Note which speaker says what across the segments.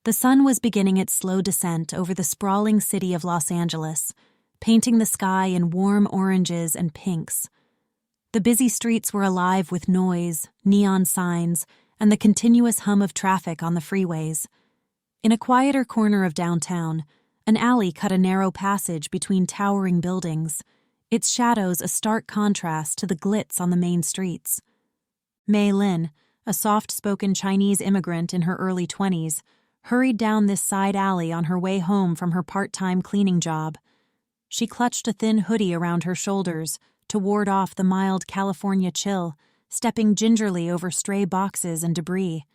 Speaker 1: The sun was beginning its slow descent over the sprawling city of Los Angeles, painting the sky in warm oranges and pinks. The busy streets were alive with noise, neon signs, and the continuous hum of traffic on the freeways. In a quieter corner of downtown, an alley cut a narrow passage between towering buildings, its shadows a stark contrast to the glitz on the main streets. Mei Lin, a soft-spoken Chinese immigrant in her early 20s, hurried down this side alley on her way home from her part-time cleaning job. She clutched a thin hoodie around her shoulders to ward off the mild California chill, stepping gingerly over stray boxes and debris.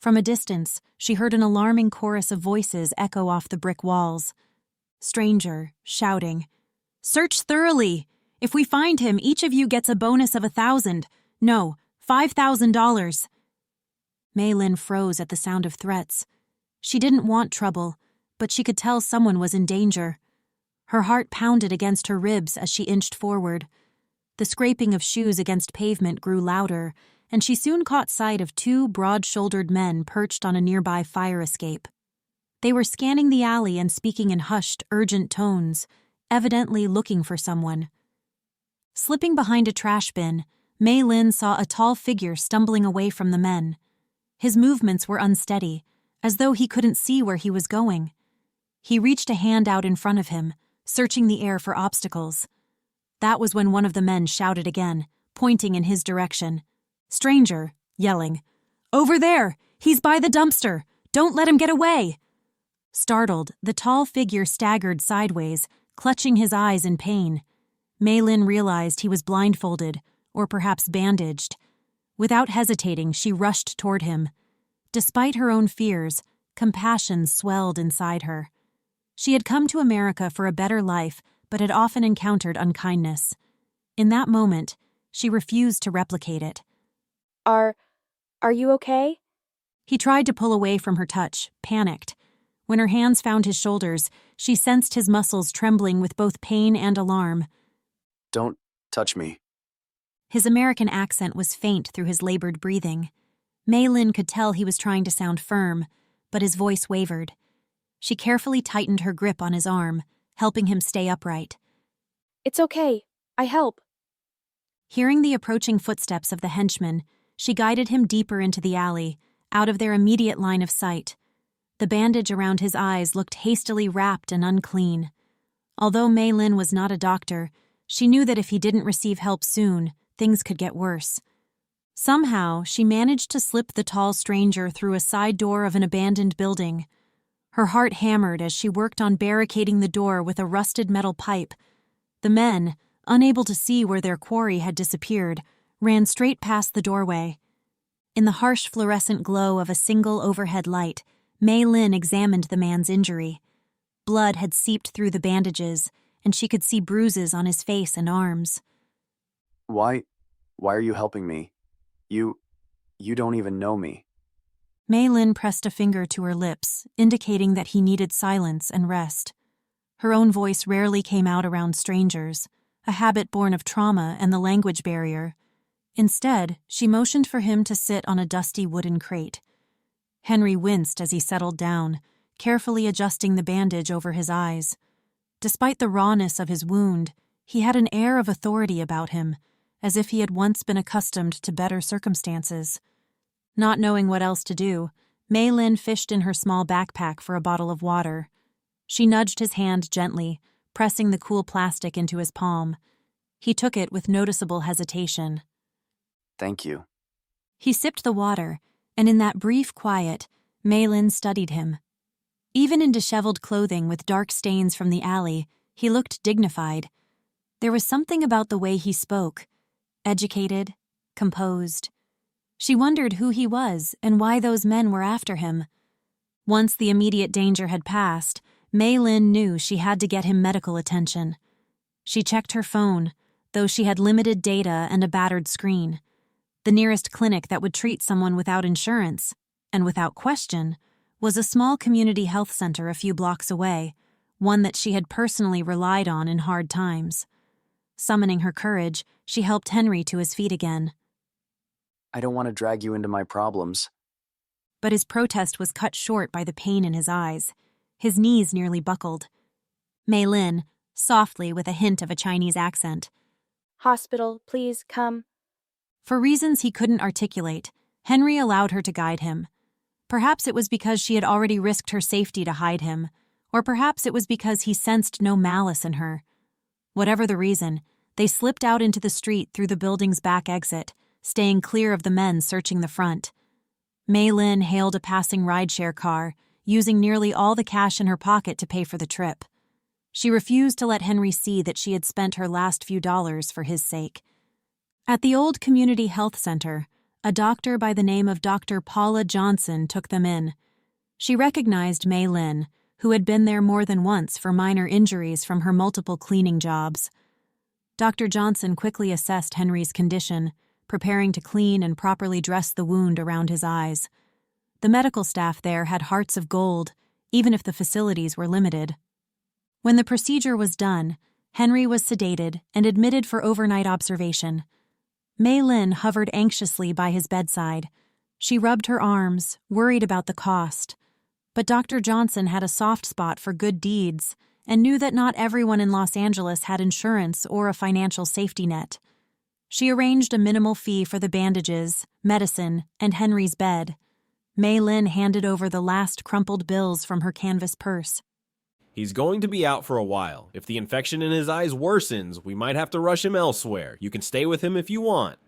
Speaker 1: From a distance, she heard an alarming chorus of voices echo off the brick walls. Stranger, shouting, "Search thoroughly! If we find him, each of you gets a bonus of 1,000. No, $5,000. Mei Lin froze at the sound of threats. She didn't want trouble, but she could tell someone was in danger. Her heart pounded against her ribs as she inched forward. The scraping of shoes against pavement grew louder, and she soon caught sight of two broad-shouldered men perched on a nearby fire escape. They were scanning the alley and speaking in hushed, urgent tones, evidently looking for someone. Slipping behind a trash bin, Mei Lin saw a tall figure stumbling away from the men. His movements were unsteady, as though he couldn't see where he was going. He reached a hand out in front of him, searching the air for obstacles. That was when one of the men shouted again, pointing in his direction. "Stranger," yelling, "Over there! He's by the dumpster! Don't let him get away!" Startled, the tall figure staggered sideways, clutching his eyes in pain. Mei Lin realized he was blindfolded, or perhaps bandaged. Without hesitating, she rushed toward him. Despite her own fears, compassion swelled inside her. She had come to America for a better life, but had often encountered unkindness. In that moment, she refused to replicate it.
Speaker 2: Are you okay?
Speaker 1: He tried to pull away from her touch, panicked. When her hands found his shoulders, she sensed his muscles trembling with both pain and alarm.
Speaker 3: "Don't touch me."
Speaker 1: His American accent was faint through his labored breathing. Mei Lin could tell he was trying to sound firm, but his voice wavered. She carefully tightened her grip on his arm, helping him stay upright.
Speaker 2: It's okay. I help.
Speaker 1: Hearing the approaching footsteps of the henchman, she guided him deeper into the alley, out of their immediate line of sight. The bandage around his eyes looked hastily wrapped and unclean. Although Mei Lin was not a doctor, she knew that if he didn't receive help soon, things could get worse. Somehow, she managed to slip the tall stranger through a side door of an abandoned building. Her heart hammered as she worked on barricading the door with a rusted metal pipe. The men, unable to see where their quarry had disappeared, ran straight past the doorway. In the harsh fluorescent glow of a single overhead light, Mei Lin examined the man's injury. Blood had seeped through the bandages, and she could see bruises on his face and arms.
Speaker 3: Why are you helping me? You don't even know me."
Speaker 1: Mei Lin pressed a finger to her lips, indicating that he needed silence and rest. Her own voice rarely came out around strangers, a habit born of trauma and the language barrier. Instead, she motioned for him to sit on a dusty wooden crate. Henry winced as he settled down, carefully adjusting the bandage over his eyes. Despite the rawness of his wound, he had an air of authority about him, as if he had once been accustomed to better circumstances. Not knowing what else to do, Mei Lin fished in her small backpack for a bottle of water. She nudged his hand gently, pressing the cool plastic into his palm. He took it with noticeable hesitation.
Speaker 3: "Thank you."
Speaker 1: He sipped the water, and in that brief quiet, Mei Lin studied him. Even in disheveled clothing with dark stains from the alley, he looked dignified. There was something about the way he spoke, educated, composed. She wondered who he was and why those men were after him. Once the immediate danger had passed, Mei Lin knew she had to get him medical attention. She checked her phone, though she had limited data and a battered screen. The nearest clinic that would treat someone without insurance, and without question, was a small community health center a few blocks away, one that she had personally relied on in hard times. Summoning her courage, she helped Henry to his feet again.
Speaker 3: "I don't want to drag you into my problems."
Speaker 1: but his protest was cut short by the pain in his eyes. His knees nearly buckled. Mei Lin, softly with a hint of a Chinese accent.
Speaker 2: Hospital, please come.
Speaker 1: For reasons he couldn't articulate, Henry allowed her to guide him. Perhaps it was because she had already risked her safety to hide him, or perhaps it was because he sensed no malice in her. Whatever the reason, they slipped out into the street through the building's back exit, staying clear of the men searching the front. Mei Lin hailed a passing rideshare car, using nearly all the cash in her pocket to pay for the trip. She refused to let Henry see that she had spent her last few dollars for his sake. At the old community health center, a doctor by the name of Dr. Paula Johnson took them in. She recognized Mei Lin, who had been there more than once for minor injuries from her multiple cleaning jobs. Dr. Johnson quickly assessed Henry's condition, preparing to clean and properly dress the wound around his eyes. The medical staff there had hearts of gold, even if the facilities were limited. When the procedure was done, Henry was sedated and admitted for overnight observation. Mei Lin hovered anxiously by his bedside. She rubbed her arms, worried about the cost. But Dr. Johnson had a soft spot for good deeds and knew that not everyone in Los Angeles had insurance or a financial safety net. She arranged a minimal fee for the bandages, medicine, and Henry's bed. Mei Lin handed over the last crumpled bills from her canvas purse.
Speaker 4: He's going to be out for a while. If the infection in his eyes worsens, we might have to rush him elsewhere. You can stay with him if you want.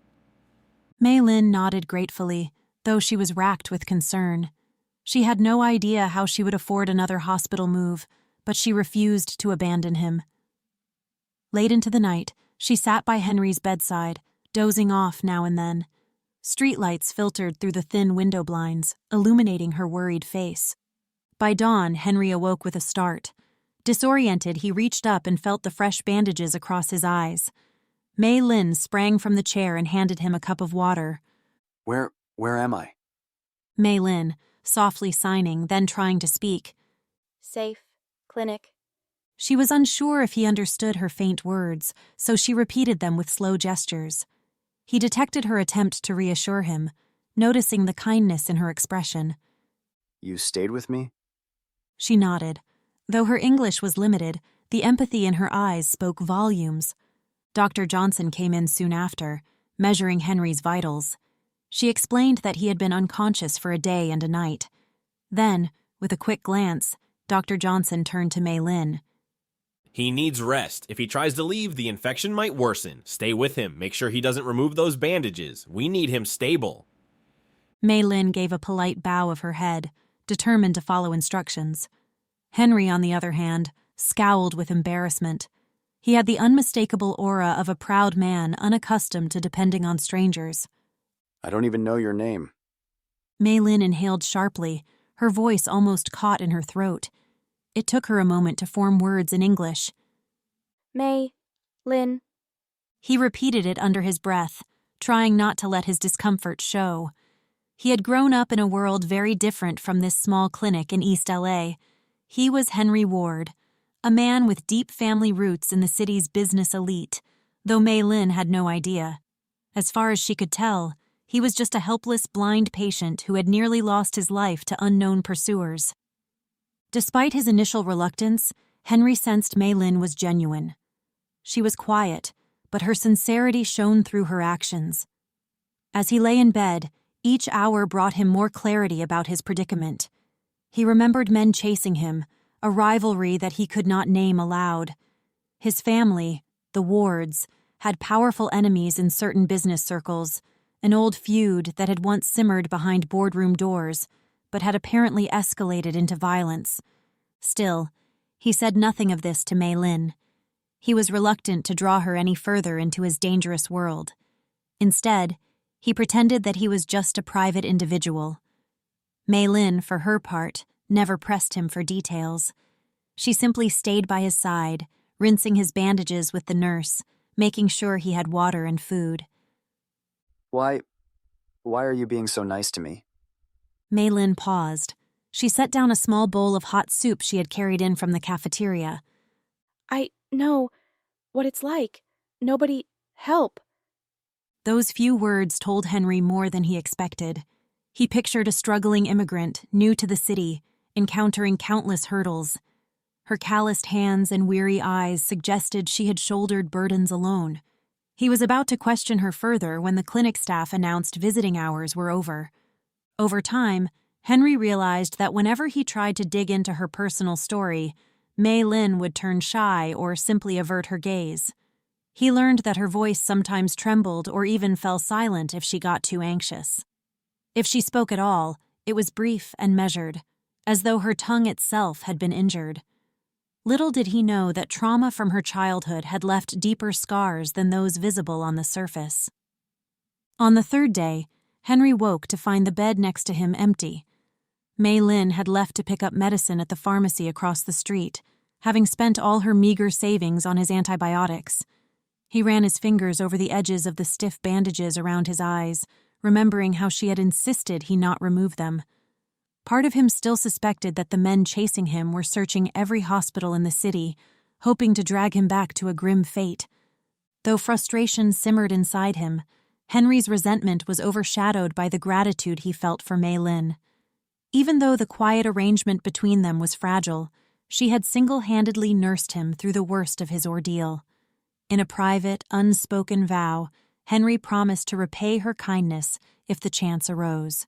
Speaker 1: Mei Lin nodded gratefully, though she was racked with concern. She had no idea how she would afford another hospital move, but she refused to abandon him. Late into the night, she sat by Henry's bedside, dozing off now and then. Streetlights filtered through the thin window blinds, illuminating her worried face. By dawn, Henry awoke with a start. Disoriented, he reached up and felt the fresh bandages across his eyes. Mei Lin sprang from the chair and handed him a cup of water.
Speaker 3: Where am I?
Speaker 1: Mei Lin, softly signing, then trying to speak.
Speaker 2: Safe. Clinic.
Speaker 1: She was unsure if he understood her faint words, so she repeated them with slow gestures. He detected her attempt to reassure him, noticing the kindness in her expression.
Speaker 3: You stayed with me?
Speaker 1: She nodded. Though her English was limited, the empathy in her eyes spoke volumes. Dr. Johnson came in soon after, measuring Henry's vitals. She explained that he had been unconscious for a day and a night. Then, with a quick glance, Dr. Johnson turned to Mei Lin.
Speaker 4: He needs rest. If he tries to leave, the infection might worsen. Stay with him. Make sure he doesn't remove those bandages. We need him stable.
Speaker 1: Mei Lin gave a polite bow of her head, determined to follow instructions. Henry, on the other hand, scowled with embarrassment. He had the unmistakable aura of a proud man unaccustomed to depending on strangers.
Speaker 3: I don't even know your name.
Speaker 1: Mei Lin inhaled sharply, her voice almost caught in her throat. It took her a moment to form words in English.
Speaker 2: Mei Lin.
Speaker 1: He repeated it under his breath, trying not to let his discomfort show. He had grown up in a world very different from this small clinic in East LA. He was Henry Ward, a man with deep family roots in the city's business elite, though Mei Lin had no idea. As far as she could tell, he was just a helpless blind patient who had nearly lost his life to unknown pursuers. Despite his initial reluctance, Henry sensed Mei Lin was genuine. She was quiet, but her sincerity shone through her actions. As he lay in bed, each hour brought him more clarity about his predicament. He remembered men chasing him, a rivalry that he could not name aloud. His family, the Wards, had powerful enemies in certain business circles, an old feud that had once simmered behind boardroom doors, but had apparently escalated into violence. Still, he said nothing of this to Mei Lin. He was reluctant to draw her any further into his dangerous world. Instead, he pretended that he was just a private individual. Mei Lin, for her part, never pressed him for details. She simply stayed by his side, rinsing his bandages with the nurse, making sure he had water and food.
Speaker 3: Why are you being so nice to me?
Speaker 1: Mei Lin paused. She set down a small bowl of hot soup she had carried in from the cafeteria.
Speaker 2: I know what it's like. Nobody help.
Speaker 1: Those few words told Henry more than he expected. He pictured a struggling immigrant, new to the city, encountering countless hurdles. Her calloused hands and weary eyes suggested she had shouldered burdens alone. He was about to question her further when the clinic staff announced visiting hours were over. Over time, Henry realized that whenever he tried to dig into her personal story, Mei Lin would turn shy or simply avert her gaze. He learned that her voice sometimes trembled or even fell silent if she got too anxious. If she spoke at all, it was brief and measured, as though her tongue itself had been injured. Little did he know that trauma from her childhood had left deeper scars than those visible on the surface. On the third day, Henry woke to find the bed next to him empty. Mei Lin had left to pick up medicine at the pharmacy across the street, having spent all her meager savings on his antibiotics. He ran his fingers over the edges of the stiff bandages around his eyes, remembering how she had insisted he not remove them. Part of him still suspected that the men chasing him were searching every hospital in the city, hoping to drag him back to a grim fate. Though frustration simmered inside him, Henry's resentment was overshadowed by the gratitude he felt for Mei Lin. Even though the quiet arrangement between them was fragile, she had single-handedly nursed him through the worst of his ordeal. In a private, unspoken vow, Henry promised to repay her kindness if the chance arose.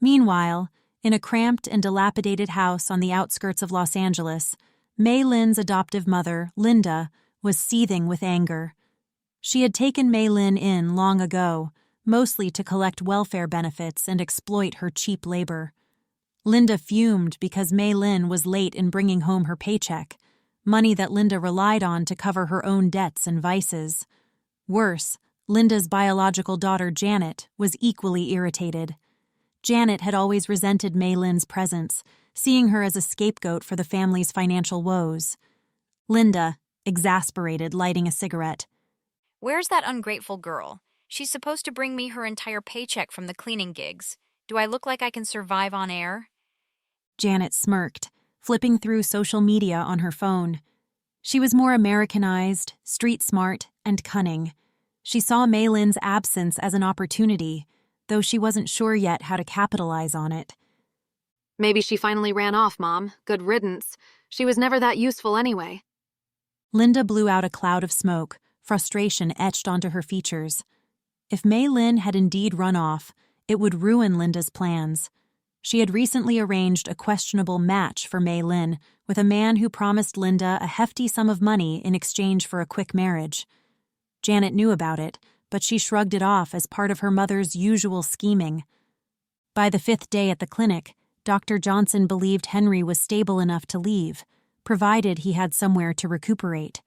Speaker 1: Meanwhile, in a cramped and dilapidated house on the outskirts of Los Angeles, Mei Lin's adoptive mother, Linda, was seething with anger. She had taken Mei Lin in long ago, mostly to collect welfare benefits and exploit her cheap labor. Linda fumed because Mei Lin was late in bringing home her paycheck, money that Linda relied on to cover her own debts and vices. Worse, Linda's biological daughter Janet was equally irritated. Janet had always resented Mei Lin's presence, seeing her as a scapegoat for the family's financial woes. Linda, exasperated, lighting a cigarette.
Speaker 5: "Where's that ungrateful girl? She's supposed to bring me her entire paycheck from the cleaning gigs. Do I look like I can survive on air?"
Speaker 1: Janet smirked, flipping through social media on her phone. She was more Americanized, street-smart, and cunning. She saw Mei Lin's absence as an opportunity, though she wasn't sure yet how to capitalize on it.
Speaker 6: "Maybe she finally ran off, Mom. Good riddance. She was never that useful anyway."
Speaker 1: Linda blew out a cloud of smoke, frustration etched onto her features. If Mei Lin had indeed run off, it would ruin Linda's plans. She had recently arranged a questionable match for Mei Lin with a man who promised Linda a hefty sum of money in exchange for a quick marriage. Janet knew about it, but she shrugged it off as part of her mother's usual scheming. By the 5th day at the clinic, Dr. Johnson believed Henry was stable enough to leave, provided he had somewhere to recuperate.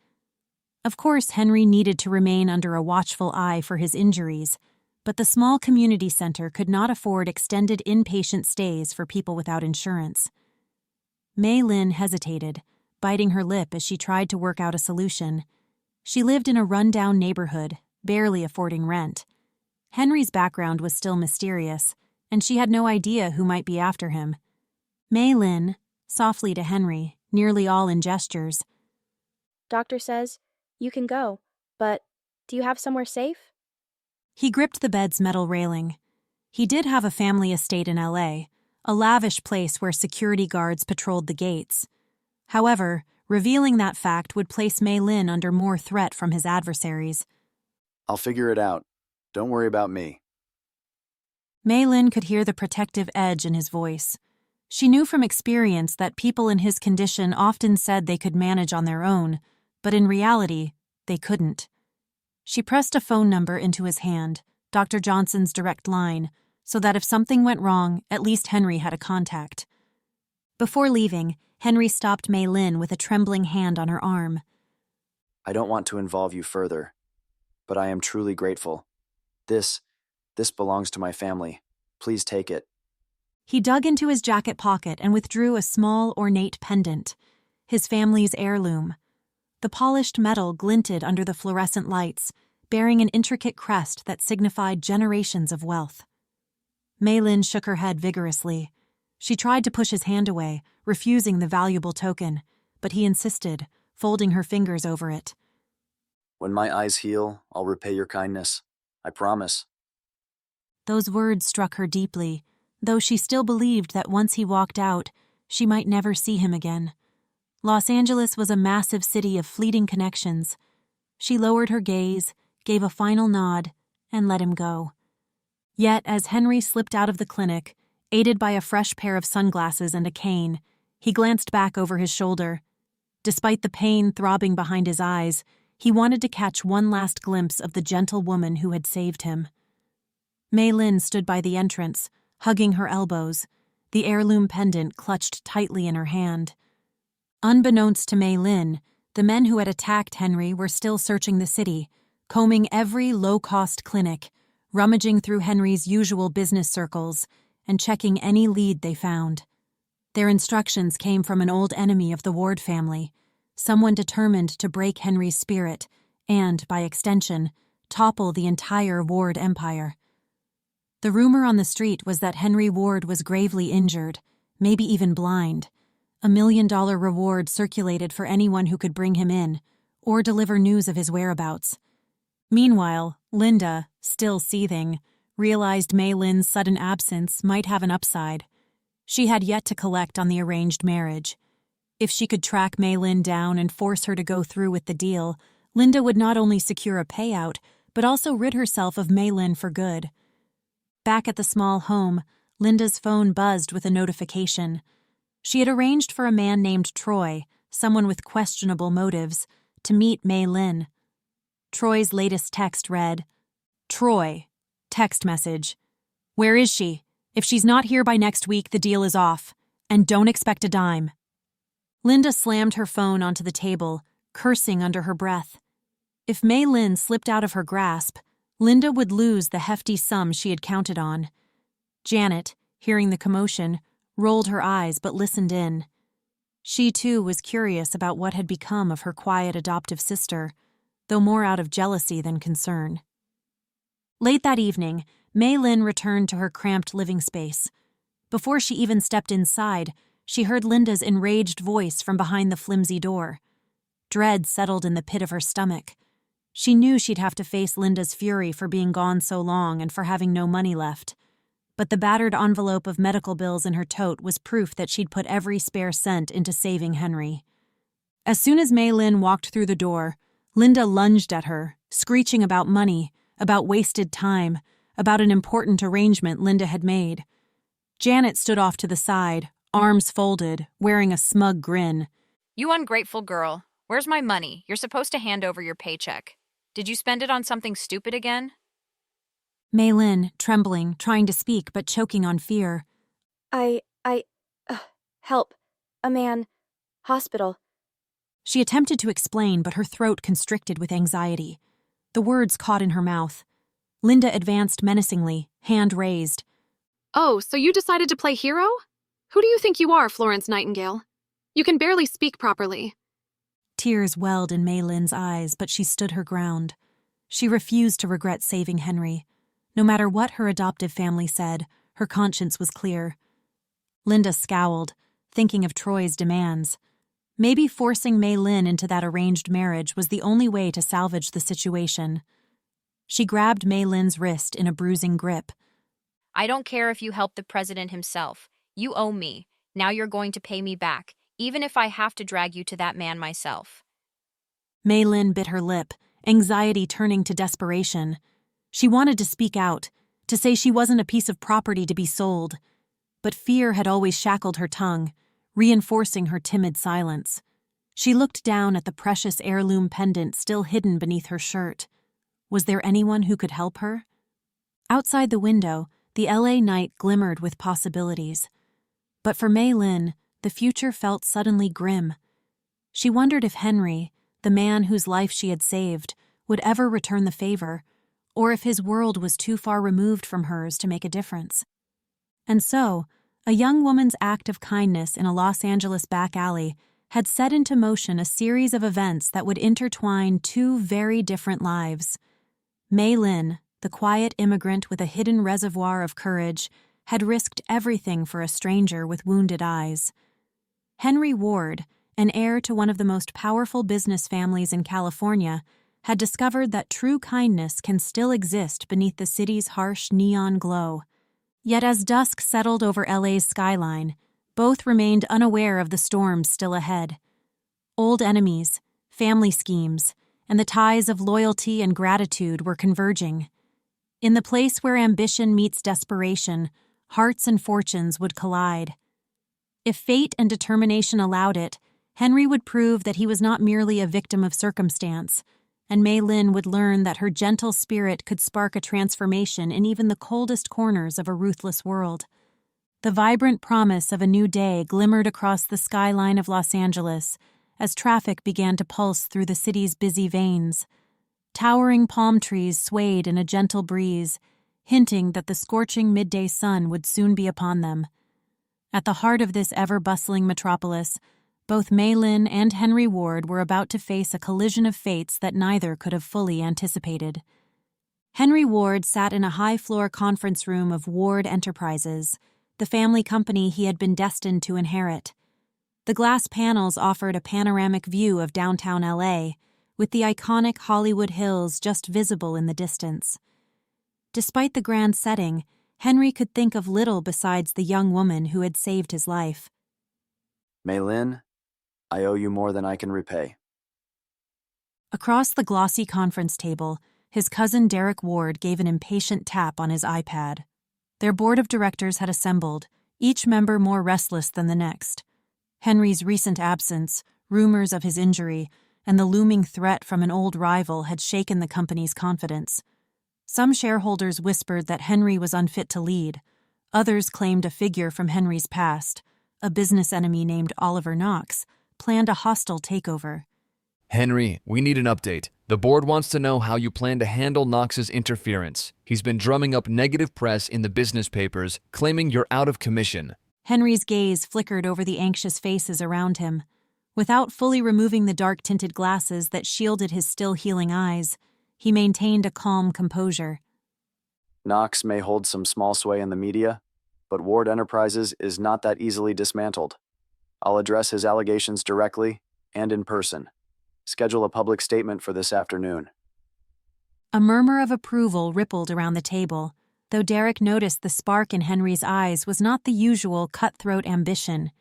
Speaker 1: Of course, Henry needed to remain under a watchful eye for his injuries, but the small community center could not afford extended inpatient stays for people without insurance. Mei Lin hesitated, biting her lip as she tried to work out a solution. She lived in a run-down neighborhood, barely affording rent. Henry's background was still mysterious, and she had no idea who might be after him. Mei Lin, softly to Henry, nearly all in gestures.
Speaker 2: Doctor says, you can go, but do you have somewhere safe?
Speaker 1: He gripped the bed's metal railing. He did have a family estate in LA, a lavish place where security guards patrolled the gates. However, revealing that fact would place Mei Lin under more threat from his adversaries.
Speaker 3: I'll figure it out. Don't worry about me.
Speaker 1: Mei Lin could hear the protective edge in his voice. She knew from experience that people in his condition often said they could manage on their own, but in reality, they couldn't. She pressed a phone number into his hand, Dr. Johnson's direct line, so that if something went wrong, at least Henry had a contact. Before leaving, Henry stopped Mei Lin with a trembling hand on her arm.
Speaker 3: I don't want to involve you further, but I am truly grateful. This belongs to my family. Please take it.
Speaker 1: He dug into his jacket pocket and withdrew a small, ornate pendant, his family's heirloom. The polished metal glinted under the fluorescent lights, bearing an intricate crest that signified generations of wealth. Mei Lin shook her head vigorously. She tried to push his hand away, refusing the valuable token, but he insisted, folding her fingers over it.
Speaker 3: When my eyes heal, I'll repay your kindness. I promise.
Speaker 1: Those words struck her deeply, though she still believed that once he walked out, she might never see him again. Los Angeles was a massive city of fleeting connections. She lowered her gaze, gave a final nod, and let him go. Yet, as Henry slipped out of the clinic, aided by a fresh pair of sunglasses and a cane, he glanced back over his shoulder. Despite the pain throbbing behind his eyes, he wanted to catch one last glimpse of the gentle woman who had saved him. Mei Lin stood by the entrance, hugging her elbows, the heirloom pendant clutched tightly in her hand. Unbeknownst to Mei Lin, the men who had attacked Henry were still searching the city, combing every low-cost clinic, rummaging through Henry's usual business circles, and checking any lead they found. Their instructions came from an old enemy of the Ward family, someone determined to break Henry's spirit and, by extension, topple the entire Ward empire. The rumor on the street was that Henry Ward was gravely injured, maybe even blind. $1 million reward circulated for anyone who could bring him in, or deliver news of his whereabouts. Meanwhile, Linda, still seething, realized Mei Lin's sudden absence might have an upside. She had yet to collect on the arranged marriage. If she could track Mei Lin down and force her to go through with the deal, Linda would not only secure a payout, but also rid herself of Mei Lin for good. Back at the small home, Linda's phone buzzed with a notification. She had arranged for a man named Troy, someone with questionable motives, to meet Mei Lin. Troy's latest text read, "Troy, text message. Where is she? If she's not here by next week, the deal is off. And don't expect a dime." Linda slammed her phone onto the table, cursing under her breath. If Mei Lin slipped out of her grasp, Linda would lose the hefty sum she had counted on. Janet, hearing the commotion, rolled her eyes but listened in. She, too, was curious about what had become of her quiet adoptive sister, though more out of jealousy than concern. Late that evening, Mei Lin returned to her cramped living space. Before she even stepped inside, she heard Linda's enraged voice from behind the flimsy door. Dread settled in the pit of her stomach. She knew she'd have to face Linda's fury for being gone so long and for having no money left. But the battered envelope of medical bills in her tote was proof that she'd put every spare cent into saving Henry. As soon as Mei Lin walked through the door, Linda lunged at her, screeching about money, about wasted time, about an important arrangement Linda had made. Janet stood off to the side, arms folded, wearing a smug grin.
Speaker 5: You ungrateful girl. Where's my money? You're supposed to hand over your paycheck. Did you spend it on something stupid again?
Speaker 1: Mei Lin, trembling, trying to speak but choking on fear.
Speaker 2: Help. A man. Hospital.
Speaker 1: She attempted to explain, but her throat constricted with anxiety. The words caught in her mouth. Linda advanced menacingly, hand raised.
Speaker 6: Oh, so you decided to play hero? Who do you think you are, Florence Nightingale? You can barely speak properly.
Speaker 1: Tears welled in Mei Lin's eyes, but she stood her ground. She refused to regret saving Henry. No matter what her adoptive family said, her conscience was clear. Linda scowled, thinking of Troy's demands. Maybe forcing Mei Lin into that arranged marriage was the only way to salvage the situation. She grabbed Mei Lin's wrist in a bruising grip.
Speaker 5: I don't care if you help the president himself. You owe me. Now you're going to pay me back, even if I have to drag you to that man myself.
Speaker 1: Mei Lin bit her lip, anxiety turning to desperation. She wanted to speak out, to say she wasn't a piece of property to be sold. But fear had always shackled her tongue, reinforcing her timid silence. She looked down at the precious heirloom pendant still hidden beneath her shirt. Was there anyone who could help her? Outside the window, the LA night glimmered with possibilities. But for Mei Lin, the future felt suddenly grim. She wondered if Henry, the man whose life she had saved, would ever return the favor, or if his world was too far removed from hers to make a difference. And so, a young woman's act of kindness in a Los Angeles back alley had set into motion a series of events that would intertwine two very different lives. Mei Lin, the quiet immigrant with a hidden reservoir of courage, had risked everything for a stranger with wounded eyes. Henry Ward, an heir to one of the most powerful business families in California, had discovered that true kindness can still exist beneath the city's harsh neon glow. Yet as dusk settled over LA's skyline, both remained unaware of the storms still ahead. Old enemies, family schemes, and the ties of loyalty and gratitude were converging. In the place where ambition meets desperation, hearts and fortunes would collide. If fate and determination allowed it, Henry would prove that he was not merely a victim of circumstance, and Mei Lin would learn that her gentle spirit could spark a transformation in even the coldest corners of a ruthless world. The vibrant promise of a new day glimmered across the skyline of Los Angeles as traffic began to pulse through the city's busy veins. Towering palm trees swayed in a gentle breeze, hinting that the scorching midday sun would soon be upon them. At the heart of this ever-bustling metropolis, both Mei Lin and Henry Ward were about to face a collision of fates that neither could have fully anticipated. Henry Ward sat in a high-floor conference room of Ward Enterprises, the family company he had been destined to inherit. The glass panels offered a panoramic view of downtown LA, with the iconic Hollywood Hills just visible in the distance. Despite the grand setting, Henry could think of little besides the young woman who had saved his life.
Speaker 3: Mei Lin, I owe you more than I can repay.
Speaker 1: Across the glossy conference table, his cousin Derek Ward gave an impatient tap on his iPad. Their board of directors had assembled, each member more restless than the next. Henry's recent absence, rumors of his injury, and the looming threat from an old rival had shaken the company's confidence. Some shareholders whispered that Henry was unfit to lead. Others claimed a figure from Henry's past, a business enemy named Oliver Knox, planned a hostile takeover.
Speaker 7: Henry, we need an update. The board wants to know how you plan to handle Knox's interference. He's been drumming up negative press in the business papers, claiming you're out of commission.
Speaker 1: Henry's gaze flickered over the anxious faces around him. Without fully removing the dark-tinted glasses that shielded his still-healing eyes, he maintained a calm composure.
Speaker 3: Knox may hold some small sway in the media, but Ward Enterprises is not that easily dismantled. I'll address his allegations directly and in person. Schedule a public statement for this afternoon.
Speaker 1: A murmur of approval rippled around the table, though Derek noticed the spark in Henry's eyes was not the usual cutthroat ambition.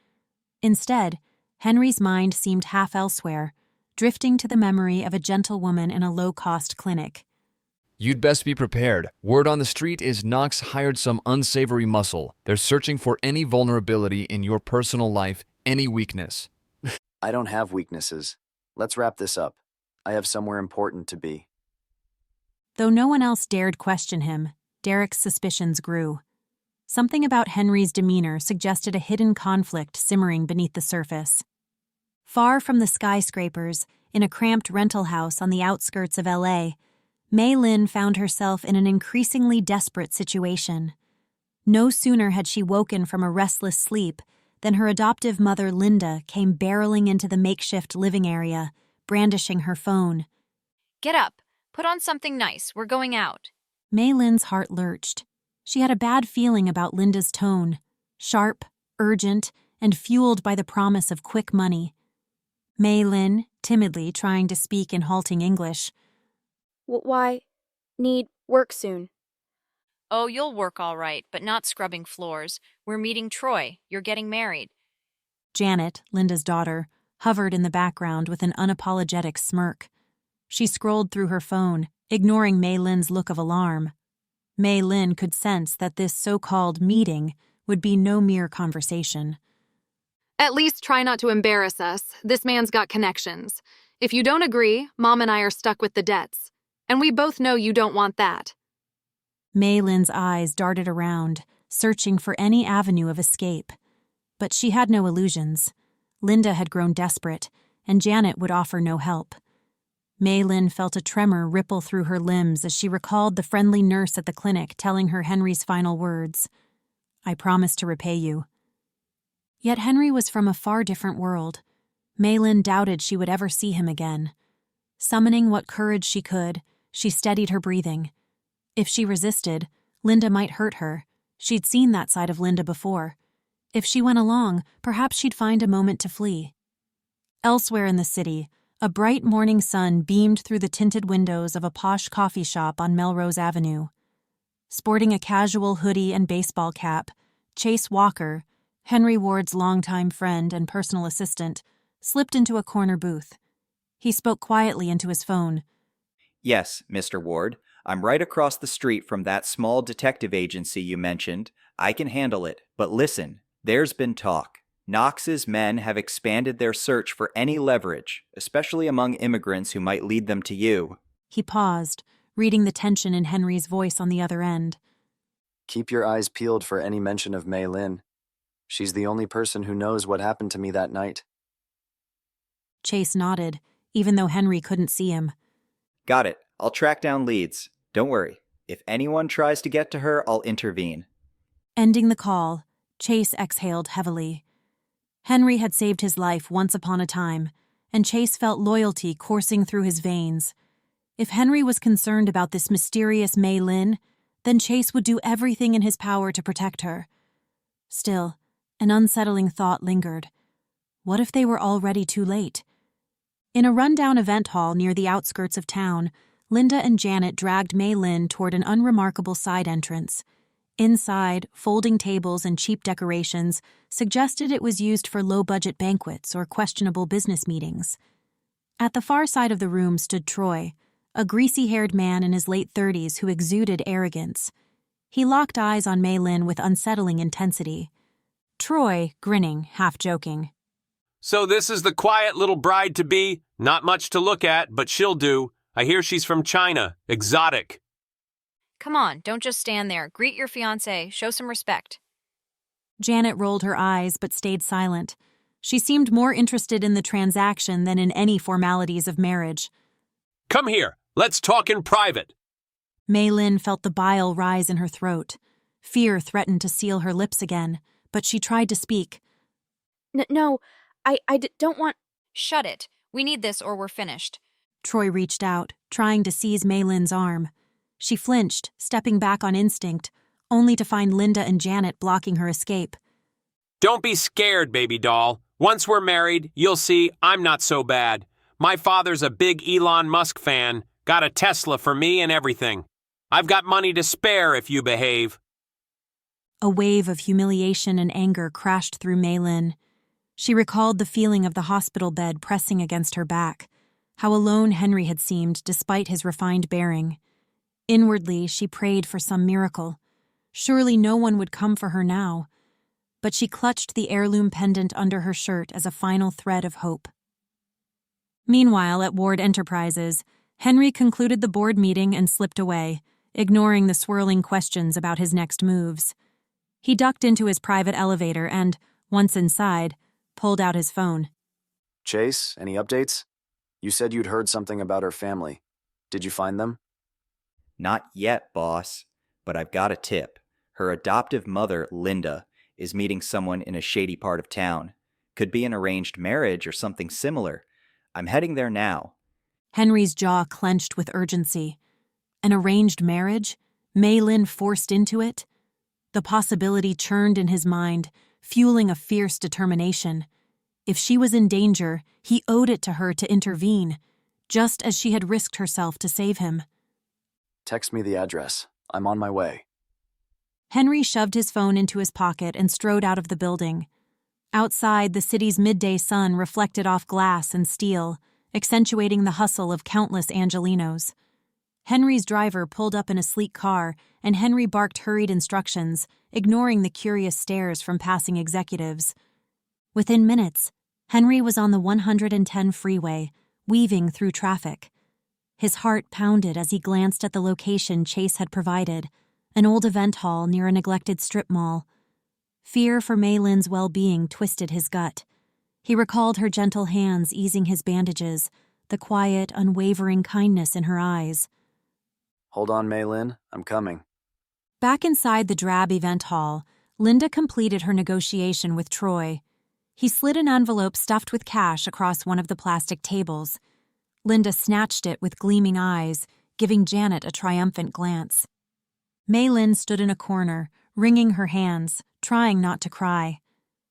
Speaker 1: Instead, Henry's mind seemed half elsewhere, drifting to the memory of a gentlewoman in a low-cost clinic.
Speaker 7: You'd best be prepared. Word on the street is Knox hired some unsavory muscle. They're searching for any vulnerability in your personal life, any weakness.
Speaker 3: I don't have weaknesses. Let's wrap this up. I have somewhere important to be.
Speaker 1: Though no one else dared question him, Derek's suspicions grew. Something about Henry's demeanor suggested a hidden conflict simmering beneath the surface. Far from the skyscrapers, in a cramped rental house on the outskirts of LA, Mei Lin found herself in an increasingly desperate situation. No sooner had she woken from a restless sleep than her adoptive mother Linda came barreling into the makeshift living area, brandishing her phone.
Speaker 5: Get up. Put on something nice. We're going out.
Speaker 1: Mei Lin's heart lurched. She had a bad feeling about Linda's tone, sharp, urgent, and fueled by the promise of quick money. Mei Lin, timidly trying to speak in halting English.
Speaker 2: Why? Need work soon.
Speaker 5: Oh, you'll work all right, but not scrubbing floors. We're meeting Troy. You're getting married.
Speaker 1: Janet, Linda's daughter, hovered in the background with an unapologetic smirk. She scrolled through her phone, ignoring Mei Lin's look of alarm. Mei Lin could sense that this so-called meeting would be no mere conversation.
Speaker 6: At least try not to embarrass us. This man's got connections. If you don't agree, Mom and I are stuck with the debts. And we both know you don't want that.
Speaker 1: Mei Lin's eyes darted around, searching for any avenue of escape. But she had no illusions. Linda had grown desperate, and Janet would offer no help. Mei Lin felt a tremor ripple through her limbs as she recalled the friendly nurse at the clinic telling her Henry's final words. "I promise to repay you." Yet Henry was from a far different world. Mei Lin doubted she would ever see him again. Summoning what courage she could, she steadied her breathing. If she resisted, Linda might hurt her. She'd seen that side of Linda before. If she went along, perhaps she'd find a moment to flee. Elsewhere in the city, A bright morning sun beamed through the tinted windows of a posh coffee shop on Melrose Avenue. Sporting a casual hoodie and baseball cap, Chase Walker, Henry Ward's longtime friend and personal assistant, slipped into a corner booth. He spoke quietly into his phone.
Speaker 8: Yes, Mr. Ward. I'm right across the street from that small detective agency you mentioned. I can handle it. But listen, there's been talk. Knox's men have expanded their search for any leverage, especially among immigrants who might lead them to you.
Speaker 1: He paused, reading the tension in Henry's voice on the other end.
Speaker 3: Keep your eyes peeled for any mention of Mei Lin. She's the only person who knows what happened to me that night.
Speaker 1: Chase nodded, even though Henry couldn't see him.
Speaker 8: Got it. I'll track down leads. Don't worry. If anyone tries to get to her, I'll intervene.
Speaker 1: Ending the call, Chase exhaled heavily. Henry had saved his life once upon a time, and Chase felt loyalty coursing through his veins. If Henry was concerned about this mysterious Mei Lin, then Chase would do everything in his power to protect her. Still, an unsettling thought lingered. What if they were already too late? In a rundown event hall near the outskirts of town, Linda and Janet dragged Mei Lin toward an unremarkable side entrance. Inside, folding tables and cheap decorations suggested it was used for low-budget banquets or questionable business meetings. At the far side of the room stood Troy, a greasy-haired man in his late 30s who exuded arrogance. He locked eyes on Mei Lin with unsettling intensity. Troy, grinning, half-joking.
Speaker 9: So this is the quiet little bride-to-be? Not much to look at, but she'll do. I hear she's from China. Exotic.
Speaker 5: Come on, don't just stand there. Greet your fiancé. Show some respect.
Speaker 1: Janet rolled her eyes but stayed silent. She seemed more interested in the transaction than in any formalities of marriage.
Speaker 9: Come here. Let's talk in private.
Speaker 1: Mei Lin felt the bile rise in her throat. Fear threatened to seal her lips again, but she tried to speak.
Speaker 2: No, I don't want...
Speaker 5: Shut it. We need this or we're finished.
Speaker 1: Troy reached out, trying to seize Mei Lin's arm. She flinched, stepping back on instinct, only to find Linda and Janet blocking her escape.
Speaker 9: Don't be scared, baby doll. Once we're married, you'll see I'm not so bad. My father's a big Elon Musk fan. Got a Tesla for me and everything. I've got money to spare if you behave.
Speaker 1: A wave of humiliation and anger crashed through Mei Lin. She recalled the feeling of the hospital bed pressing against her back, how alone Henry had seemed despite his refined bearing. Inwardly, she prayed for some miracle. Surely no one would come for her now. But she clutched the heirloom pendant under her shirt as a final thread of hope. Meanwhile, at Ward Enterprises, Henry concluded the board meeting and slipped away, ignoring the swirling questions about his next moves. He ducked into his private elevator and, once inside, pulled out his phone.
Speaker 3: Chase, any updates? You said you'd heard something about her family. Did you find them?
Speaker 8: Not yet, boss. But I've got a tip. Her adoptive mother, Linda, is meeting someone in a shady part of town. Could be an arranged marriage or something similar. I'm heading there now.
Speaker 1: Henry's jaw clenched with urgency. An arranged marriage? Mei Lin forced into it? The possibility churned in his mind, fueling a fierce determination. If she was in danger, he owed it to her to intervene, just as she had risked herself to save him.
Speaker 3: Text me the address. I'm on my way.
Speaker 1: Henry shoved his phone into his pocket and strode out of the building. Outside, the city's midday sun reflected off glass and steel, accentuating the hustle of countless Angelinos. Henry's driver pulled up in a sleek car, and Henry barked hurried instructions, ignoring the curious stares from passing executives. Within minutes, Henry was on the 110 freeway, weaving through traffic. His heart pounded as he glanced at the location Chase had provided, an old event hall near a neglected strip mall. Fear for Mei Lin's well-being twisted his gut. He recalled her gentle hands easing his bandages, the quiet, unwavering kindness in her eyes.
Speaker 3: Hold on, Mei Lin. I'm coming.
Speaker 1: Back inside the drab event hall, Linda completed her negotiation with Troy. He slid an envelope stuffed with cash across one of the plastic tables. Linda snatched it with gleaming eyes, giving Janet a triumphant glance. Mei Lin stood in a corner, wringing her hands, trying not to cry.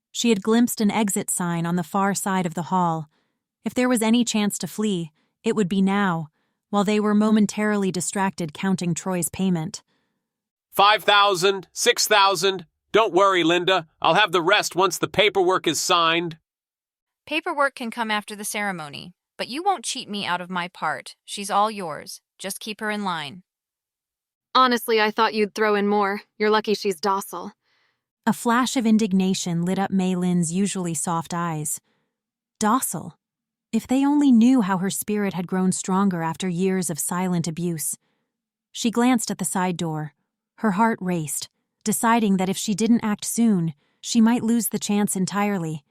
Speaker 1: She had glimpsed an exit sign on the far side of the hall. If there was any chance to flee, it would be now, while they were momentarily distracted counting Troy's payment.
Speaker 9: 5,000, 6,000. Don't worry, Linda. I'll have the rest once the paperwork is signed.
Speaker 5: Paperwork can come after the ceremony, but you won't cheat me out of my part. She's all yours. Just keep her in line.
Speaker 6: Honestly, I thought you'd throw in more. You're lucky she's docile.
Speaker 1: A flash of indignation lit up Mei Lin's usually soft eyes. Docile. If they only knew how her spirit had grown stronger after years of silent abuse. She glanced at the side door. Her heart raced, deciding that if she didn't act soon, she might lose the chance entirely.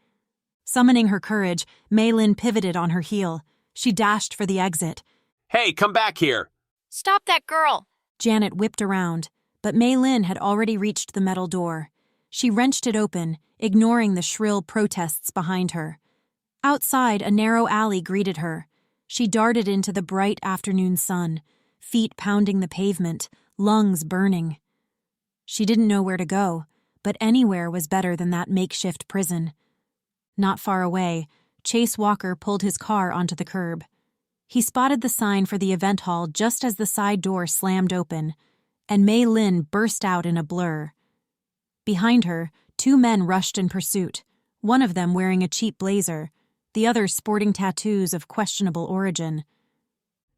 Speaker 1: Summoning her courage, Mei Lin pivoted on her heel. She dashed for the exit.
Speaker 9: Hey, come back here.
Speaker 5: Stop that girl!
Speaker 1: Janet whipped around, but Mei Lin had already reached the metal door. She wrenched it open, ignoring the shrill protests behind her. Outside, a narrow alley greeted her. She darted into the bright afternoon sun, feet pounding the pavement, lungs burning. She didn't know where to go, but anywhere was better than that makeshift prison. Not far away, Chase Walker pulled his car onto the curb. He spotted the sign for the event hall just as the side door slammed open, and Mei Lin burst out in a blur. Behind her, two men rushed in pursuit, one of them wearing a cheap blazer, the other sporting tattoos of questionable origin.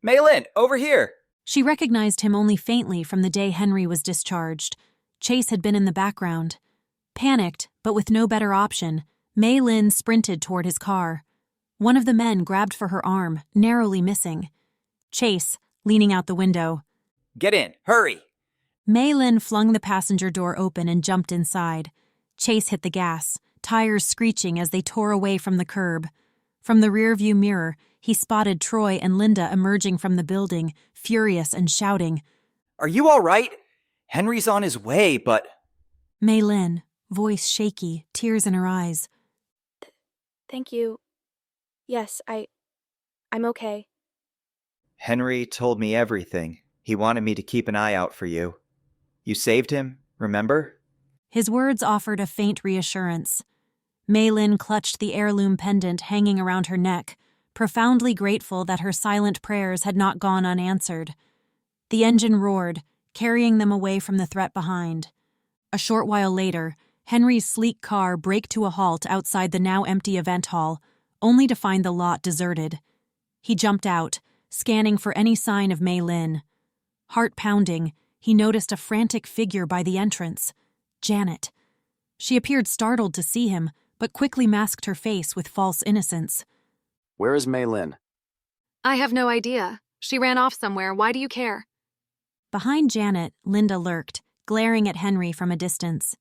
Speaker 8: Mei Lin, over here!
Speaker 1: She recognized him only faintly from the day Henry was discharged. Chase had been in the background. Panicked, but with no better option, Mei Lin sprinted toward his car. One of the men grabbed for her arm, narrowly missing. Chase, leaning out the window.
Speaker 8: Get in, hurry!
Speaker 1: Mei Lin flung the passenger door open and jumped inside. Chase hit the gas, tires screeching as they tore away from the curb. From the rearview mirror, he spotted Troy and Linda emerging from the building, furious and shouting.
Speaker 8: Are you all right? Henry's on his way, but...
Speaker 1: Mei Lin, voice shaky, tears in her eyes.
Speaker 2: Thank you. Yes, I'm okay.
Speaker 8: Henry told me everything. He wanted me to keep an eye out for you. You saved him, remember?
Speaker 1: His words offered a faint reassurance. Mei Lin clutched the heirloom pendant hanging around her neck, profoundly grateful that her silent prayers had not gone unanswered. The engine roared, carrying them away from the threat behind. A short while later, Henry's sleek car braked to a halt outside the now empty event hall, only to find the lot deserted. He jumped out, scanning for any sign of Mei Lin. Heart pounding, he noticed a frantic figure by the entrance. Janet. She appeared startled to see him, but quickly masked her face with false innocence.
Speaker 3: Where is Mei Lin?
Speaker 6: I have no idea. She ran off somewhere. Why do you care?
Speaker 1: Behind Janet, Linda lurked, glaring at Henry from a distance.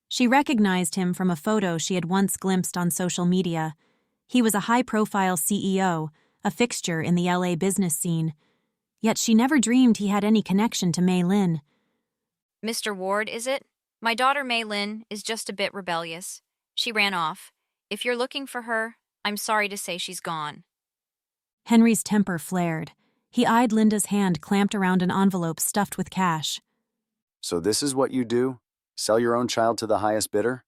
Speaker 1: She recognized him from a photo she had once glimpsed on social media. He was a high-profile CEO, a fixture in the LA business scene. Yet she never dreamed he had any connection to Mei Lin.
Speaker 5: Mr. Ward, is it? My daughter Mei Lin is just a bit rebellious. She ran off. If you're looking for her, I'm sorry to say she's gone.
Speaker 1: Henry's temper flared. He eyed Linda's hand clamped around an envelope stuffed with cash.
Speaker 3: So this is what you do? Sell your own child to the highest bidder?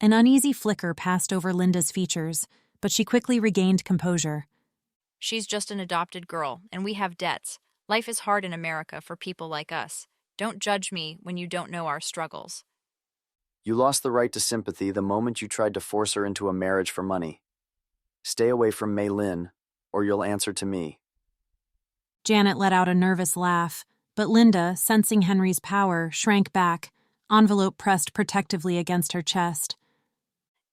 Speaker 1: An uneasy flicker passed over Linda's features, but she quickly regained composure.
Speaker 5: She's just an adopted girl, and we have debts. Life is hard in America for people like us. Don't judge me when you don't know our struggles.
Speaker 3: You lost the right to sympathy the moment you tried to force her into a marriage for money. Stay away from Mei Lin, or you'll answer to me.
Speaker 1: Janet let out a nervous laugh, but Linda, sensing Henry's power, shrank back, envelope pressed protectively against her chest.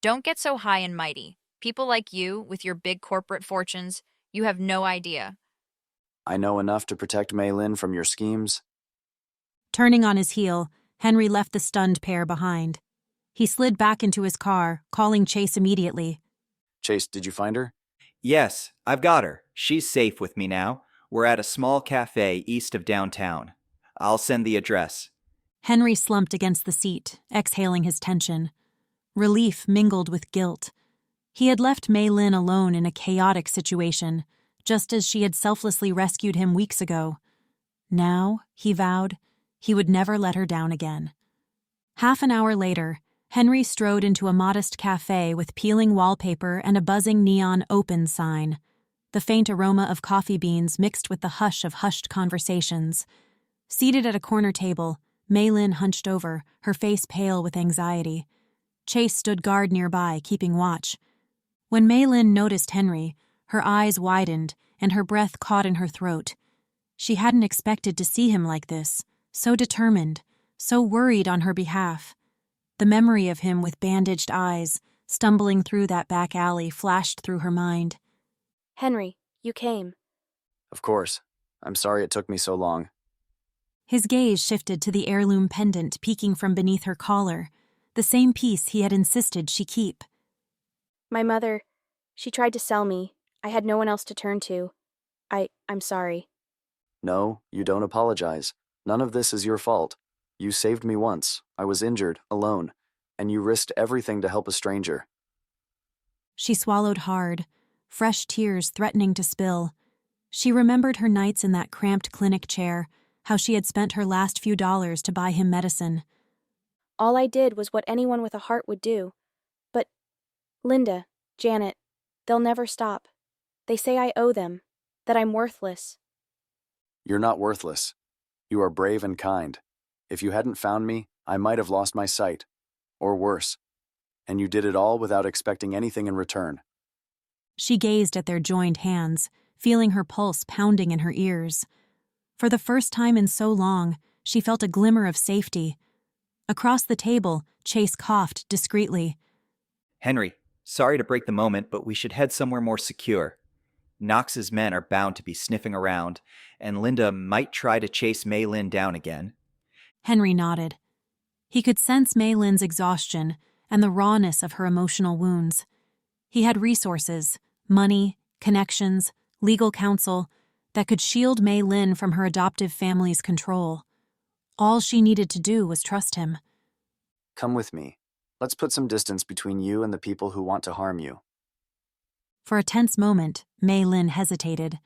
Speaker 5: Don't get so high and mighty. People like you, with your big corporate fortunes, you have no idea.
Speaker 3: I know enough to protect Mei Lin from your schemes.
Speaker 1: Turning on his heel, Henry left the stunned pair behind. He slid back into his car, calling Chase immediately.
Speaker 3: Chase, did you find her?
Speaker 8: Yes, I've got her. She's safe with me now. We're at a small cafe east of downtown. I'll send the address.
Speaker 1: Henry slumped against the seat, exhaling his tension. Relief mingled with guilt. He had left Mei Lin alone in a chaotic situation, just as she had selflessly rescued him weeks ago. Now, he vowed, he would never let her down again. Half an hour later, Henry strode into a modest cafe with peeling wallpaper and a buzzing neon open sign. The faint aroma of coffee beans mixed with the hush of hushed conversations. Seated at a corner table, Mei Lin hunched over, her face pale with anxiety. Chase stood guard nearby, keeping watch. When Mei Lin noticed Henry, her eyes widened and her breath caught in her throat. She hadn't expected to see him like this, so determined, so worried on her behalf. The memory of him with bandaged eyes, stumbling through that back alley, flashed through her mind.
Speaker 2: Henry, you came.
Speaker 3: Of course. I'm sorry it took me so long.
Speaker 1: His gaze shifted to the heirloom pendant peeking from beneath her collar, the same piece he had insisted she keep.
Speaker 2: My mother, she tried to sell me. I had no one else to turn to. I'm sorry.
Speaker 3: No, you don't apologize. None of this is your fault. You saved me once. I was injured, alone, and you risked everything to help a stranger.
Speaker 1: She swallowed hard, fresh tears threatening to spill. She remembered her nights in that cramped clinic chair, how she had spent her last few dollars to buy him medicine.
Speaker 2: All I did was what anyone with a heart would do. But, Linda, Janet, they'll never stop. They say I owe them, that I'm worthless.
Speaker 3: You're not worthless. You are brave and kind. If you hadn't found me, I might have lost my sight. Or worse. And you did it all without expecting anything in return.
Speaker 1: She gazed at their joined hands, feeling her pulse pounding in her ears. For the first time in so long, she felt a glimmer of safety. Across the table, Chase coughed discreetly.
Speaker 8: Henry, sorry to break the moment, but we should head somewhere more secure. Knox's men are bound to be sniffing around, and Linda might try to chase Mei Lin down again.
Speaker 1: Henry nodded. He could sense Mei Lin's exhaustion and the rawness of her emotional wounds. He had resources, money, connections, legal counsel, that could shield Mei Lin from her adoptive family's control. All she needed to do was trust him.
Speaker 3: Come with me. Let's put some distance between you and the people who want to harm you.
Speaker 1: For a tense moment, Mei Lin hesitated.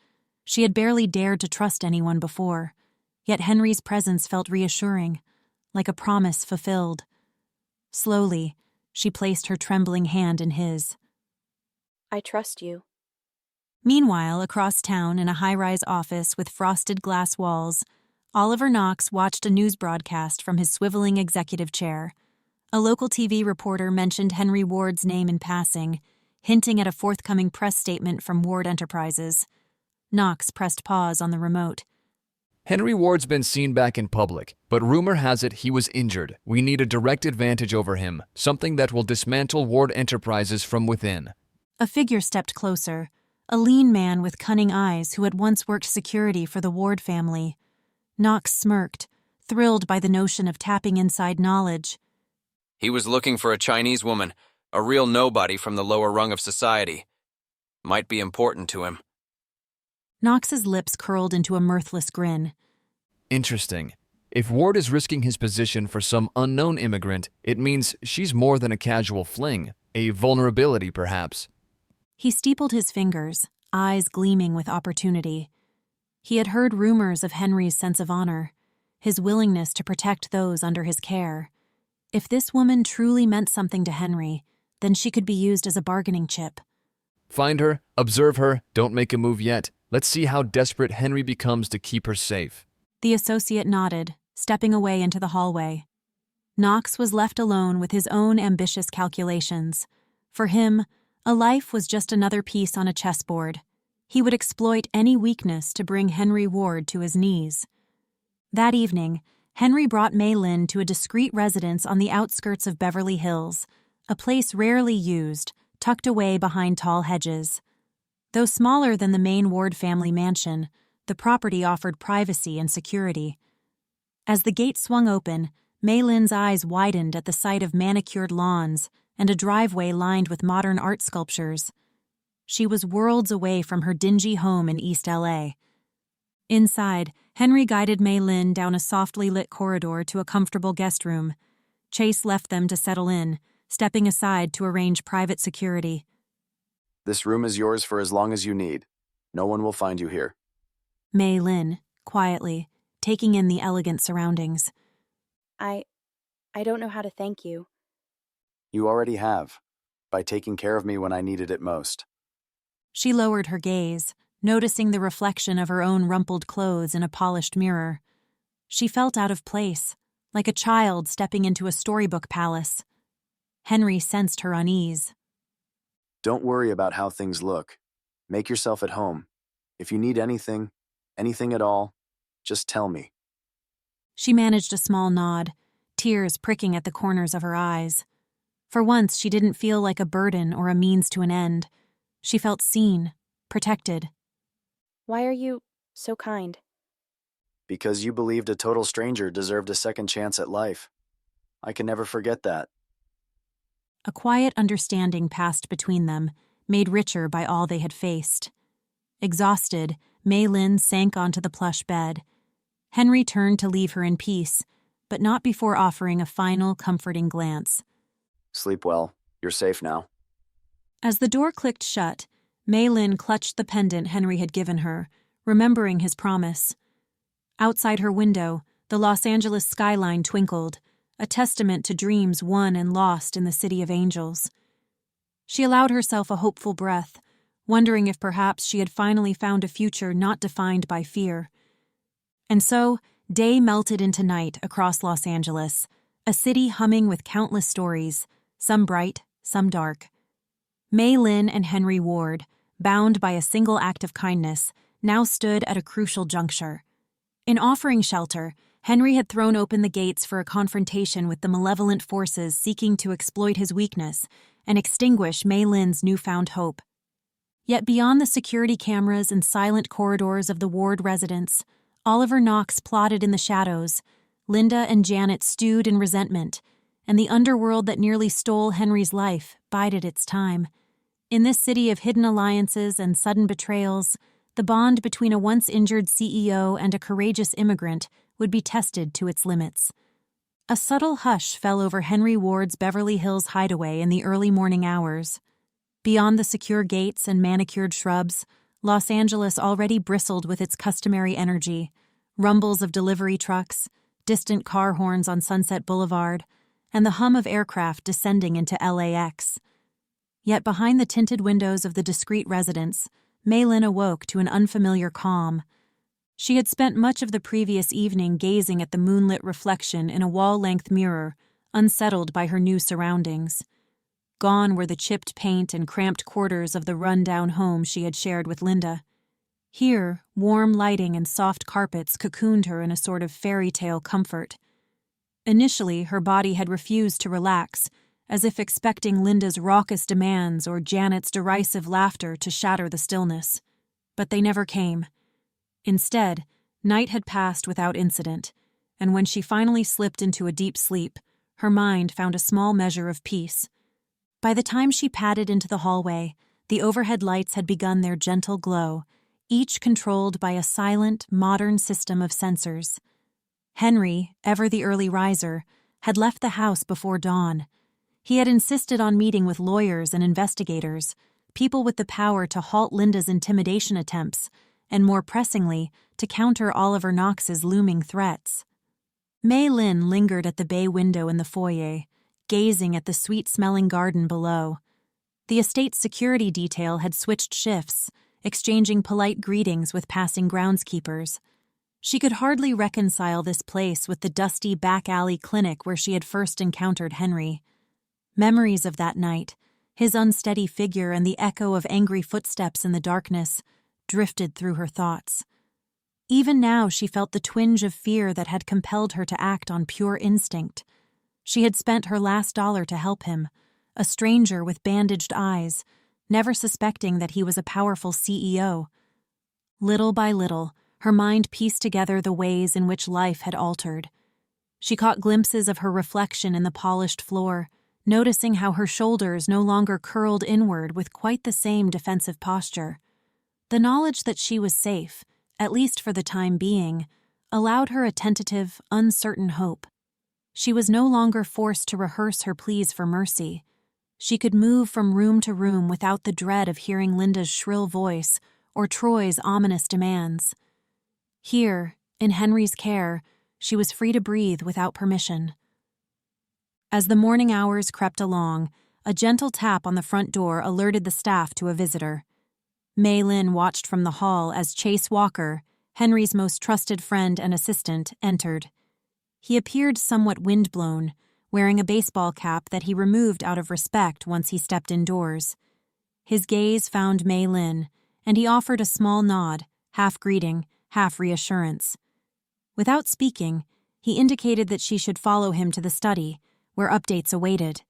Speaker 1: She had barely dared to trust anyone before, yet Henry's presence felt reassuring, like a promise fulfilled. Slowly, she placed her trembling hand in his.
Speaker 2: I trust you.
Speaker 1: Meanwhile, across town in a high-rise office with frosted glass walls, Oliver Knox watched a news broadcast from his swiveling executive chair. A local TV reporter mentioned Henry Ward's name in passing, hinting at a forthcoming press statement from Ward Enterprises. Knox pressed pause on the remote.
Speaker 7: Henry Ward's been seen back in public, but rumor has it he was injured. We need a direct advantage over him, something that will dismantle Ward Enterprises from within.
Speaker 1: A figure stepped closer, a lean man with cunning eyes who had once worked security for the Ward family. Knox smirked, thrilled by the notion of tapping inside knowledge.
Speaker 10: He was looking for a Chinese woman, a real nobody from the lower rung of society. Might be important to him.
Speaker 1: Knox's lips curled into a mirthless grin.
Speaker 7: Interesting. If Ward is risking his position for some unknown immigrant, it means she's more than a casual fling, a vulnerability perhaps.
Speaker 1: He steepled his fingers, eyes gleaming with opportunity. He had heard rumors of Henry's sense of honor, his willingness to protect those under his care. If this woman truly meant something to Henry, then she could be used as a bargaining chip.
Speaker 7: Find her, observe her, don't make a move yet. Let's see how desperate Henry becomes to keep her safe.
Speaker 1: The associate nodded, stepping away into the hallway. Knox was left alone with his own ambitious calculations. For him, a life was just another piece on a chessboard. He would exploit any weakness to bring Henry Ward to his knees. That evening, Henry brought Mei Lin to a discreet residence on the outskirts of Beverly Hills, a place rarely used, tucked away behind tall hedges. Though smaller than the main Ward family mansion, the property offered privacy and security. As the gate swung open, Mei Lin's eyes widened at the sight of manicured lawns and a driveway lined with modern art sculptures. She was worlds away from her dingy home in East L.A. Inside, Henry guided Mei Lin down a softly lit corridor to a comfortable guest room. Chase left them to settle in, stepping aside to arrange private security.
Speaker 3: This room is yours for as long as you need. No one will find you here.
Speaker 1: Mei Lin, quietly, taking in the elegant surroundings.
Speaker 2: I don't know how to thank you.
Speaker 3: You already have, by taking care of me when I needed it most.
Speaker 1: She lowered her gaze, noticing the reflection of her own rumpled clothes in a polished mirror. She felt out of place, like a child stepping into a storybook palace. Henry sensed her unease.
Speaker 3: Don't worry about how things look. Make yourself at home. If you need anything at all, just tell me.
Speaker 1: She managed a small nod, tears pricking at the corners of her eyes. For once, she didn't feel like a burden or a means to an end. She felt seen, protected.
Speaker 2: Why are you so kind?
Speaker 3: Because you believed a total stranger deserved a second chance at life. I can never forget that.
Speaker 1: A quiet understanding passed between them, made richer by all they had faced. Exhausted, Mei Lin sank onto the plush bed. Henry turned to leave her in peace, but not before offering a final, comforting glance.
Speaker 3: Sleep well. You're safe now.
Speaker 1: As the door clicked shut, Mei Lin clutched the pendant Henry had given her, remembering his promise. Outside her window, the Los Angeles skyline twinkled, a testament to dreams won and lost in the city of angels. She allowed herself a hopeful breath, wondering if perhaps she had finally found a future not defined by fear. And so, day melted into night across Los Angeles, a city humming with countless stories, some bright, some dark. Mei Lin and Henry Ward, bound by a single act of kindness, now stood at a crucial juncture. In offering shelter, Henry had thrown open the gates for a confrontation with the malevolent forces seeking to exploit his weakness and extinguish Mei Lin's newfound hope. Yet beyond the security cameras and silent corridors of the Ward residence, Oliver Knox plotted in the shadows. Linda and Janet stewed in resentment, and the underworld that nearly stole Henry's life bided its time. In this city of hidden alliances and sudden betrayals, the bond between a once-injured CEO and a courageous immigrant would be tested to its limits. A subtle hush fell over Henry Ward's Beverly Hills hideaway in the early morning hours. Beyond the secure gates and manicured shrubs, Los Angeles already bristled with its customary energy, rumbles of delivery trucks, distant car horns on Sunset Boulevard, and the hum of aircraft descending into LAX. Yet behind the tinted windows of the discreet residence, Mei Lin awoke to an unfamiliar calm. She had spent much of the previous evening gazing at the moonlit reflection in a wall-length mirror, unsettled by her new surroundings. Gone were the chipped paint and cramped quarters of the run-down home she had shared with Linda. Here, warm lighting and soft carpets cocooned her in a sort of fairy tale comfort. Initially, her body had refused to relax, as if expecting Linda's raucous demands or Janet's derisive laughter to shatter the stillness. But they never came. Instead, night had passed without incident, and when she finally slipped into a deep sleep, her mind found a small measure of peace. By the time she padded into the hallway, the overhead lights had begun their gentle glow, each controlled by a silent, modern system of sensors. Henry, ever the early riser, had left the house before dawn. He had insisted on meeting with lawyers and investigators, people with the power to halt Linda's intimidation attempts, and more pressingly, to counter Oliver Knox's looming threats. Mei Lin lingered at the bay window in the foyer, gazing at the sweet-smelling garden below. The estate's security detail had switched shifts, exchanging polite greetings with passing groundskeepers. She could hardly reconcile this place with the dusty back-alley clinic where she had first encountered Henry. Memories of that night, his unsteady figure and the echo of angry footsteps in the darkness, drifted through her thoughts. Even now she felt the twinge of fear that had compelled her to act on pure instinct. She had spent her last dollar to help him, a stranger with bandaged eyes, never suspecting that he was a powerful CEO. Little by little, her mind pieced together the ways in which life had altered. She caught glimpses of her reflection in the polished floor, noticing how her shoulders no longer curled inward with quite the same defensive posture. The knowledge that she was safe, at least for the time being, allowed her a tentative, uncertain hope. She was no longer forced to rehearse her pleas for mercy. She could move from room to room without the dread of hearing Linda's shrill voice or Troy's ominous demands. Here, in Henry's care, she was free to breathe without permission. As the morning hours crept along, a gentle tap on the front door alerted the staff to a visitor. Mei Lin watched from the hall as Chase Walker, Henry's most trusted friend and assistant, entered. He appeared somewhat windblown, wearing a baseball cap that he removed out of respect once he stepped indoors. His gaze found Mei Lin, and he offered a small nod, half greeting, half reassurance. Without speaking, he indicated that she should follow him to the study, where updates awaited.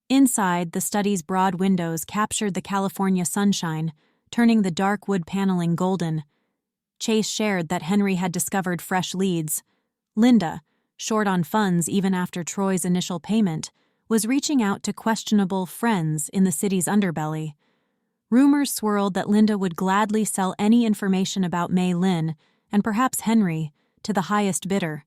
Speaker 1: Inside, the study's broad windows captured the California sunshine, turning the dark wood paneling golden. Chase shared that Henry had discovered fresh leads. Linda, short on funds even after Troy's initial payment, was reaching out to questionable friends in the city's underbelly. Rumors swirled that Linda would gladly sell any information about Mei Lin, and perhaps Henry, to the highest bidder.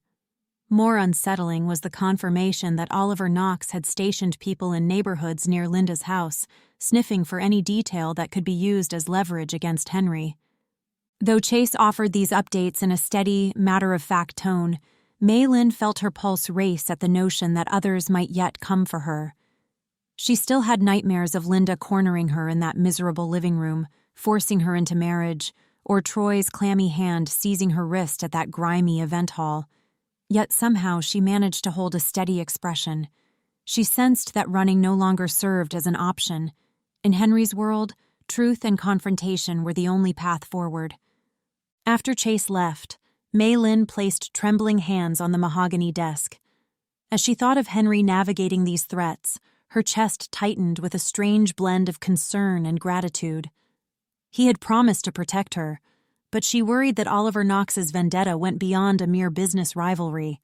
Speaker 1: More unsettling was the confirmation that Oliver Knox had stationed people in neighborhoods near Linda's house, sniffing for any detail that could be used as leverage against Henry. Though Chase offered these updates in a steady, matter-of-fact tone, Mei Lin felt her pulse race at the notion that others might yet come for her. She still had nightmares of Linda cornering her in that miserable living room, forcing her into marriage, or Troy's clammy hand seizing her wrist at that grimy event hall. Yet somehow she managed to hold a steady expression. She sensed that running no longer served as an option. In Henry's world, truth and confrontation were the only path forward. After Chase left, Mei Lin placed trembling hands on the mahogany desk. As she thought of Henry navigating these threats, her chest tightened with a strange blend of concern and gratitude. He had promised to protect her, but she worried that Oliver Knox's vendetta went beyond a mere business rivalry.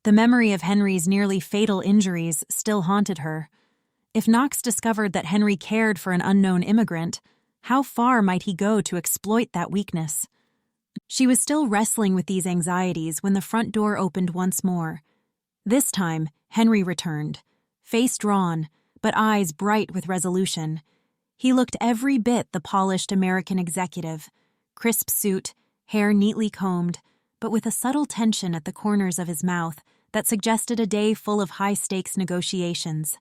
Speaker 1: The memory of Henry's nearly fatal injuries still haunted her. If Knox discovered that Henry cared for an unknown immigrant, how far might he go to exploit that weakness? She was still wrestling with these anxieties when the front door opened once more. This time, Henry returned, face drawn, but eyes bright with resolution. He looked every bit the polished American executive, crisp suit, hair neatly combed, but with a subtle tension at the corners of his mouth that suggested a day full of high-stakes negotiations.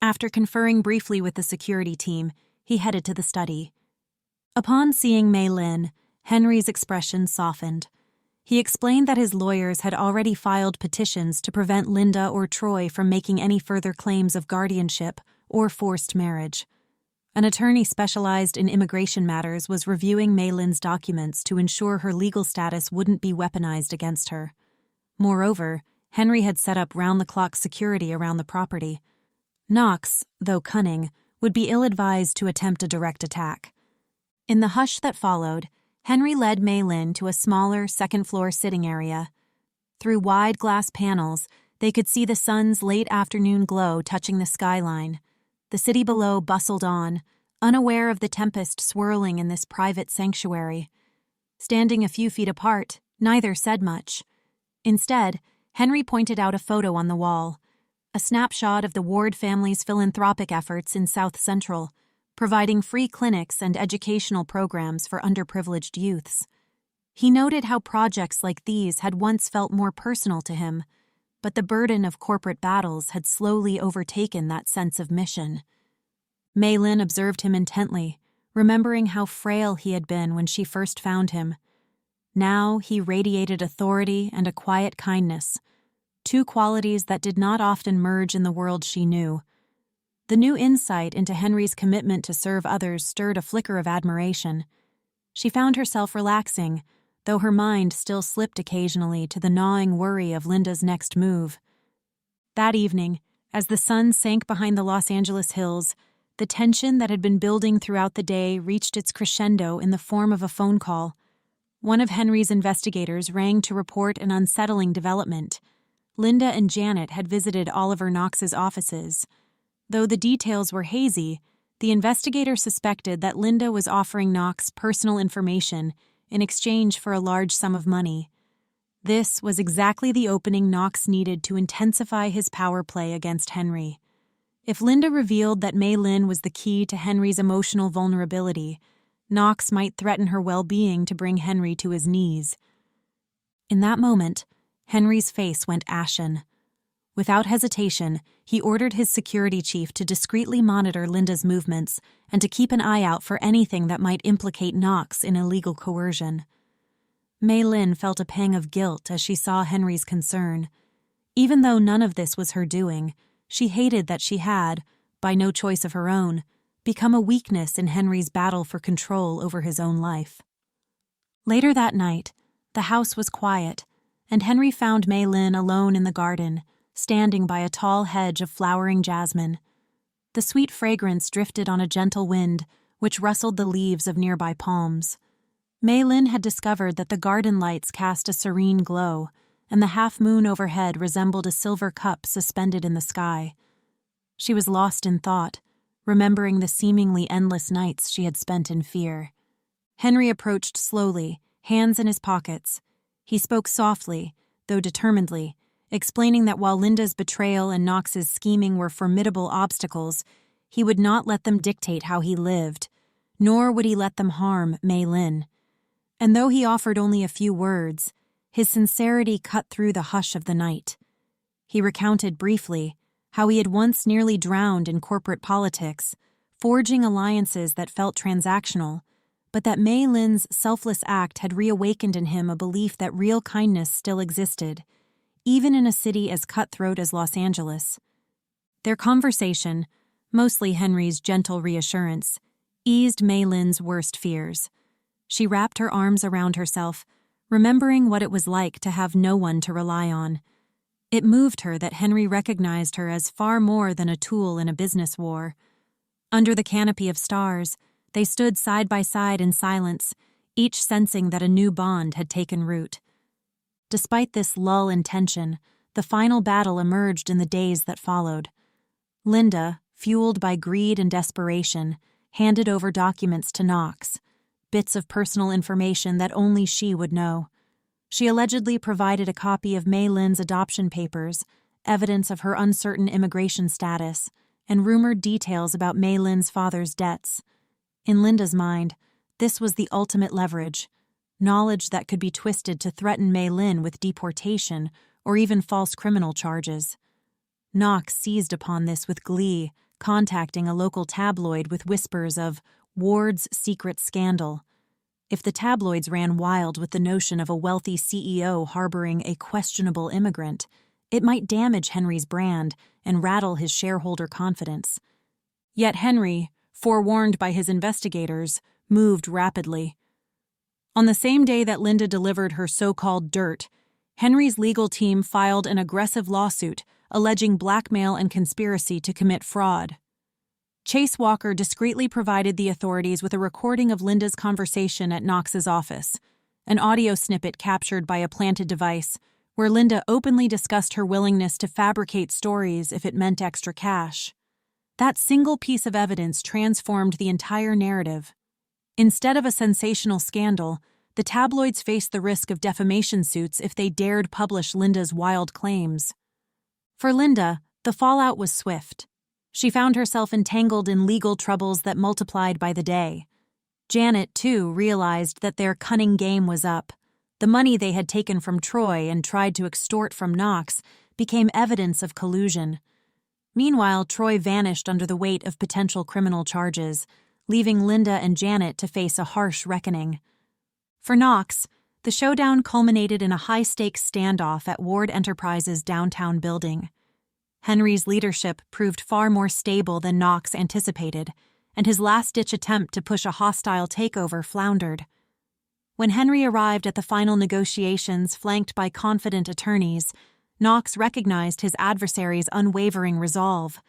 Speaker 1: After conferring briefly with the security team, he headed to the study. Upon seeing Mei Lin, Henry's expression softened. He explained that his lawyers had already filed petitions to prevent Linda or Troy from making any further claims of guardianship or forced marriage. An attorney specialized in immigration matters was reviewing Mei Lin's documents to ensure her legal status wouldn't be weaponized against her. Moreover, Henry had set up round-the-clock security around the property. Knox, though cunning, would be ill-advised to attempt a direct attack. In the hush that followed, Henry led Mei Lin to a smaller, second-floor sitting area. Through wide glass panels, they could see the sun's late afternoon glow touching the skyline. The city below bustled on, unaware of the tempest swirling in this private sanctuary. Standing a few feet apart, neither said much. Instead, Henry pointed out a photo on the wall, a snapshot of the Ward family's philanthropic efforts in South Central, providing free clinics and educational programs for underprivileged youths. He noted how projects like these had once felt more personal to him, but the burden of corporate battles had slowly overtaken that sense of mission. Mei Lin observed him intently, remembering how frail he had been when she first found him. Now he radiated authority and a quiet kindness, two qualities that did not often merge in the world she knew. The new insight into Henry's commitment to serve others stirred a flicker of admiration. She found herself relaxing, though her mind still slipped occasionally to the gnawing worry of Linda's next move. That evening, as the sun sank behind the Los Angeles hills, the tension that had been building throughout the day reached its crescendo in the form of a phone call. One of Henry's investigators rang to report an unsettling development. Linda and Janet had visited Oliver Knox's offices. Though the details were hazy, the investigator suspected that Linda was offering Knox personal information in exchange for a large sum of money. This was exactly the opening Knox needed to intensify his power play against Henry. If Linda revealed that Mei Lin was the key to Henry's emotional vulnerability, Knox might threaten her well-being to bring Henry to his knees. In that moment, Henry's face went ashen. Without hesitation, he ordered his security chief to discreetly monitor Linda's movements and to keep an eye out for anything that might implicate Knox in illegal coercion. Mei Lin felt a pang of guilt as she saw Henry's concern. Even though none of this was her doing, she hated that she had, by no choice of her own, become a weakness in Henry's battle for control over his own life. Later that night, the house was quiet, and Henry found Mei Lin alone in the garden, standing by a tall hedge of flowering jasmine. The sweet fragrance drifted on a gentle wind, which rustled the leaves of nearby palms. Mei Lin had discovered that the garden lights cast a serene glow, and the half-moon overhead resembled a silver cup suspended in the sky. She was lost in thought, remembering the seemingly endless nights she had spent in fear. Henry approached slowly, hands in his pockets. He spoke softly, though determinedly, explaining that while Linda's betrayal and Knox's scheming were formidable obstacles, he would not let them dictate how he lived, nor would he let them harm Mei Lin. And though he offered only a few words, his sincerity cut through the hush of the night. He recounted briefly how he had once nearly drowned in corporate politics, forging alliances that felt transactional, but that Mei Lin's selfless act had reawakened in him a belief that real kindness still existed, even in a city as cutthroat as Los Angeles. Their conversation, mostly Henry's gentle reassurance, eased Mei Lin's worst fears. She wrapped her arms around herself, remembering what it was like to have no one to rely on. It moved her that Henry recognized her as far more than a tool in a business war. Under the canopy of stars, they stood side by side in silence, each sensing that a new bond had taken root. Despite this lull in tension, the final battle emerged in the days that followed. Linda, fueled by greed and desperation, handed over documents to Knox, bits of personal information that only she would know. She allegedly provided a copy of Mei Lin's adoption papers, evidence of her uncertain immigration status, and rumored details about Mei Lin's father's debts. In Linda's mind, this was the ultimate leverage, knowledge that could be twisted to threaten Mei Lin with deportation or even false criminal charges. Knox seized upon this with glee, contacting a local tabloid with whispers of Ward's secret scandal. If the tabloids ran wild with the notion of a wealthy CEO harboring a questionable immigrant, it might damage Henry's brand and rattle his shareholder confidence. Yet Henry, forewarned by his investigators, moved rapidly. On the same day that Linda delivered her so-called dirt, Henry's legal team filed an aggressive lawsuit alleging blackmail and conspiracy to commit fraud. Chase Walker discreetly provided the authorities with a recording of Linda's conversation at Knox's office, an audio snippet captured by a planted device, where Linda openly discussed her willingness to fabricate stories if it meant extra cash. That single piece of evidence transformed the entire narrative. Instead of a sensational scandal, the tabloids faced the risk of defamation suits if they dared publish Linda's wild claims. For Linda, the fallout was swift. She found herself entangled in legal troubles that multiplied by the day. Janet, too, realized that their cunning game was up. The money they had taken from Troy and tried to extort from Knox became evidence of collusion. Meanwhile, Troy vanished under the weight of potential criminal charges, leaving Linda and Janet to face a harsh reckoning. For Knox, the showdown culminated in a high-stakes standoff at Ward Enterprises' downtown building. Henry's leadership proved far more stable than Knox anticipated, and his last-ditch attempt to push a hostile takeover floundered. When Henry arrived at the final negotiations flanked by confident attorneys, Knox recognized his adversary's unwavering resolve.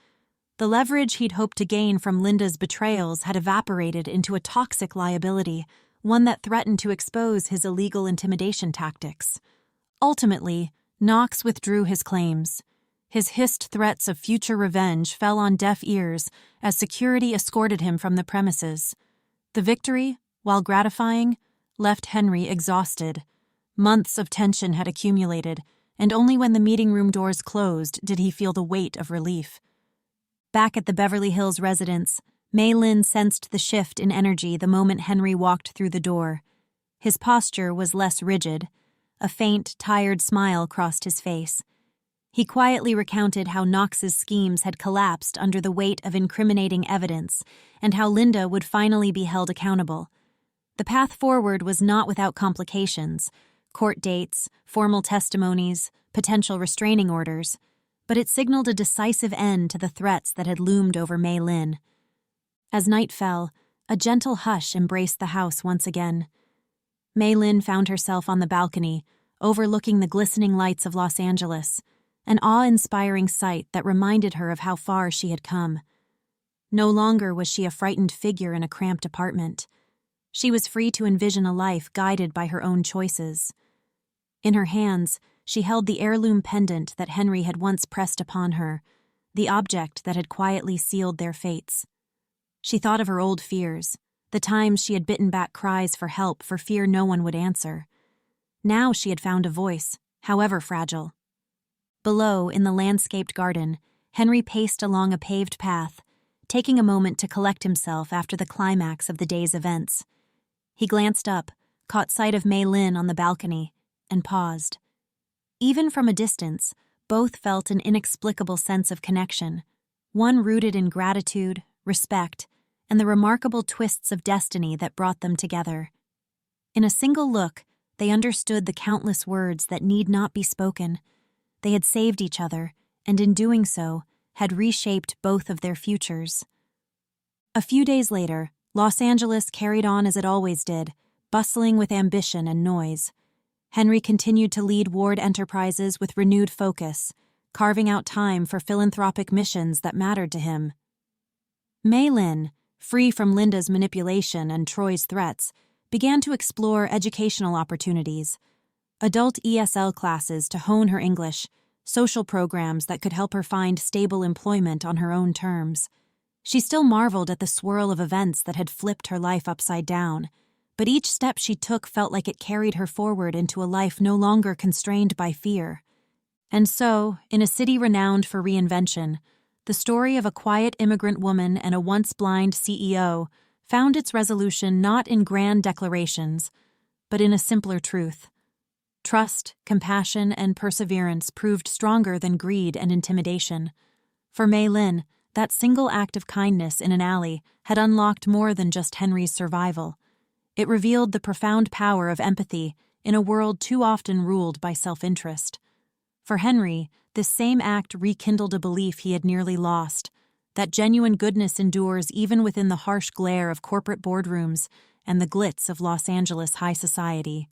Speaker 1: The leverage he'd hoped to gain from Linda's betrayals had evaporated into a toxic liability, one that threatened to expose his illegal intimidation tactics. Ultimately, Knox withdrew his claims. His hissed threats of future revenge fell on deaf ears as security escorted him from the premises. The victory, while gratifying, left Henry exhausted. Months of tension had accumulated, and only when the meeting room doors closed did he feel the weight of relief. Back at the Beverly Hills residence, Mei Lin sensed the shift in energy the moment Henry walked through the door. His posture was less rigid. A faint, tired smile crossed his face. He quietly recounted how Knox's schemes had collapsed under the weight of incriminating evidence and how Linda would finally be held accountable. The path forward was not without complications: court dates, formal testimonies, potential restraining orders, but it signaled a decisive end to the threats that had loomed over Mei Lin. As night fell, a gentle hush embraced the house once again. Mei Lin found herself on the balcony, overlooking the glistening lights of Los Angeles, an awe-inspiring sight that reminded her of how far she had come. No longer was she a frightened figure in a cramped apartment. She was free to envision a life guided by her own choices. In her hands, she held the heirloom pendant that Henry had once pressed upon her, the object that had quietly sealed their fates. She thought of her old fears, the times she had bitten back cries for help for fear no one would answer. Now she had found a voice, however fragile. Below, in the landscaped garden, Henry paced along a paved path, taking a moment to collect himself after the climax of the day's events. He glanced up, caught sight of Mei Lin on the balcony, and paused. Even from a distance, both felt an inexplicable sense of connection, one rooted in gratitude, respect, and the remarkable twists of destiny that brought them together. In a single look, they understood the countless words that need not be spoken. They had saved each other, and in doing so, had reshaped both of their futures. A few days later, Los Angeles carried on as it always did, bustling with ambition and noise. Henry continued to lead Ward Enterprises with renewed focus, carving out time for philanthropic missions that mattered to him. Mei Lin, free from Linda's manipulation and Troy's threats, began to explore educational opportunities: adult ESL classes to hone her English, social programs that could help her find stable employment on her own terms. She still marveled at the swirl of events that had flipped her life upside down, but each step she took felt like it carried her forward into a life no longer constrained by fear. And so, in a city renowned for reinvention, the story of a quiet immigrant woman and a once-blind CEO found its resolution not in grand declarations, but in a simpler truth. Trust, compassion, and perseverance proved stronger than greed and intimidation. For Mei Lin, that single act of kindness in an alley had unlocked more than just Henry's survival. It revealed the profound power of empathy in a world too often ruled by self-interest. For Henry, this same act rekindled a belief he had nearly lost, that genuine goodness endures even within the harsh glare of corporate boardrooms and the glitz of Los Angeles high society.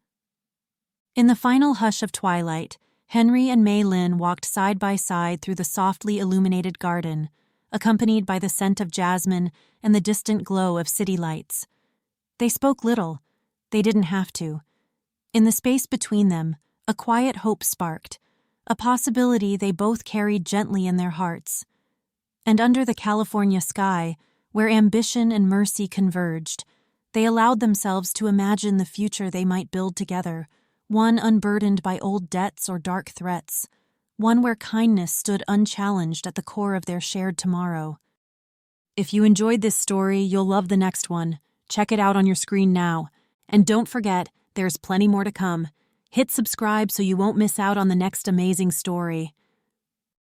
Speaker 1: In the final hush of twilight, Henry and Mei Lin walked side by side through the softly illuminated garden, accompanied by the scent of jasmine and the distant glow of city lights. They spoke little. They didn't have to. In the space between them, a quiet hope sparked, a possibility they both carried gently in their hearts. And under the California sky, where ambition and mercy converged, they allowed themselves to imagine the future they might build together, one unburdened by old debts or dark threats, one where kindness stood unchallenged at the core of their shared tomorrow. If you enjoyed this story, you'll love the next one. Check it out on your screen now. And don't forget, there's plenty more to come. Hit subscribe so you won't miss out on the next amazing story.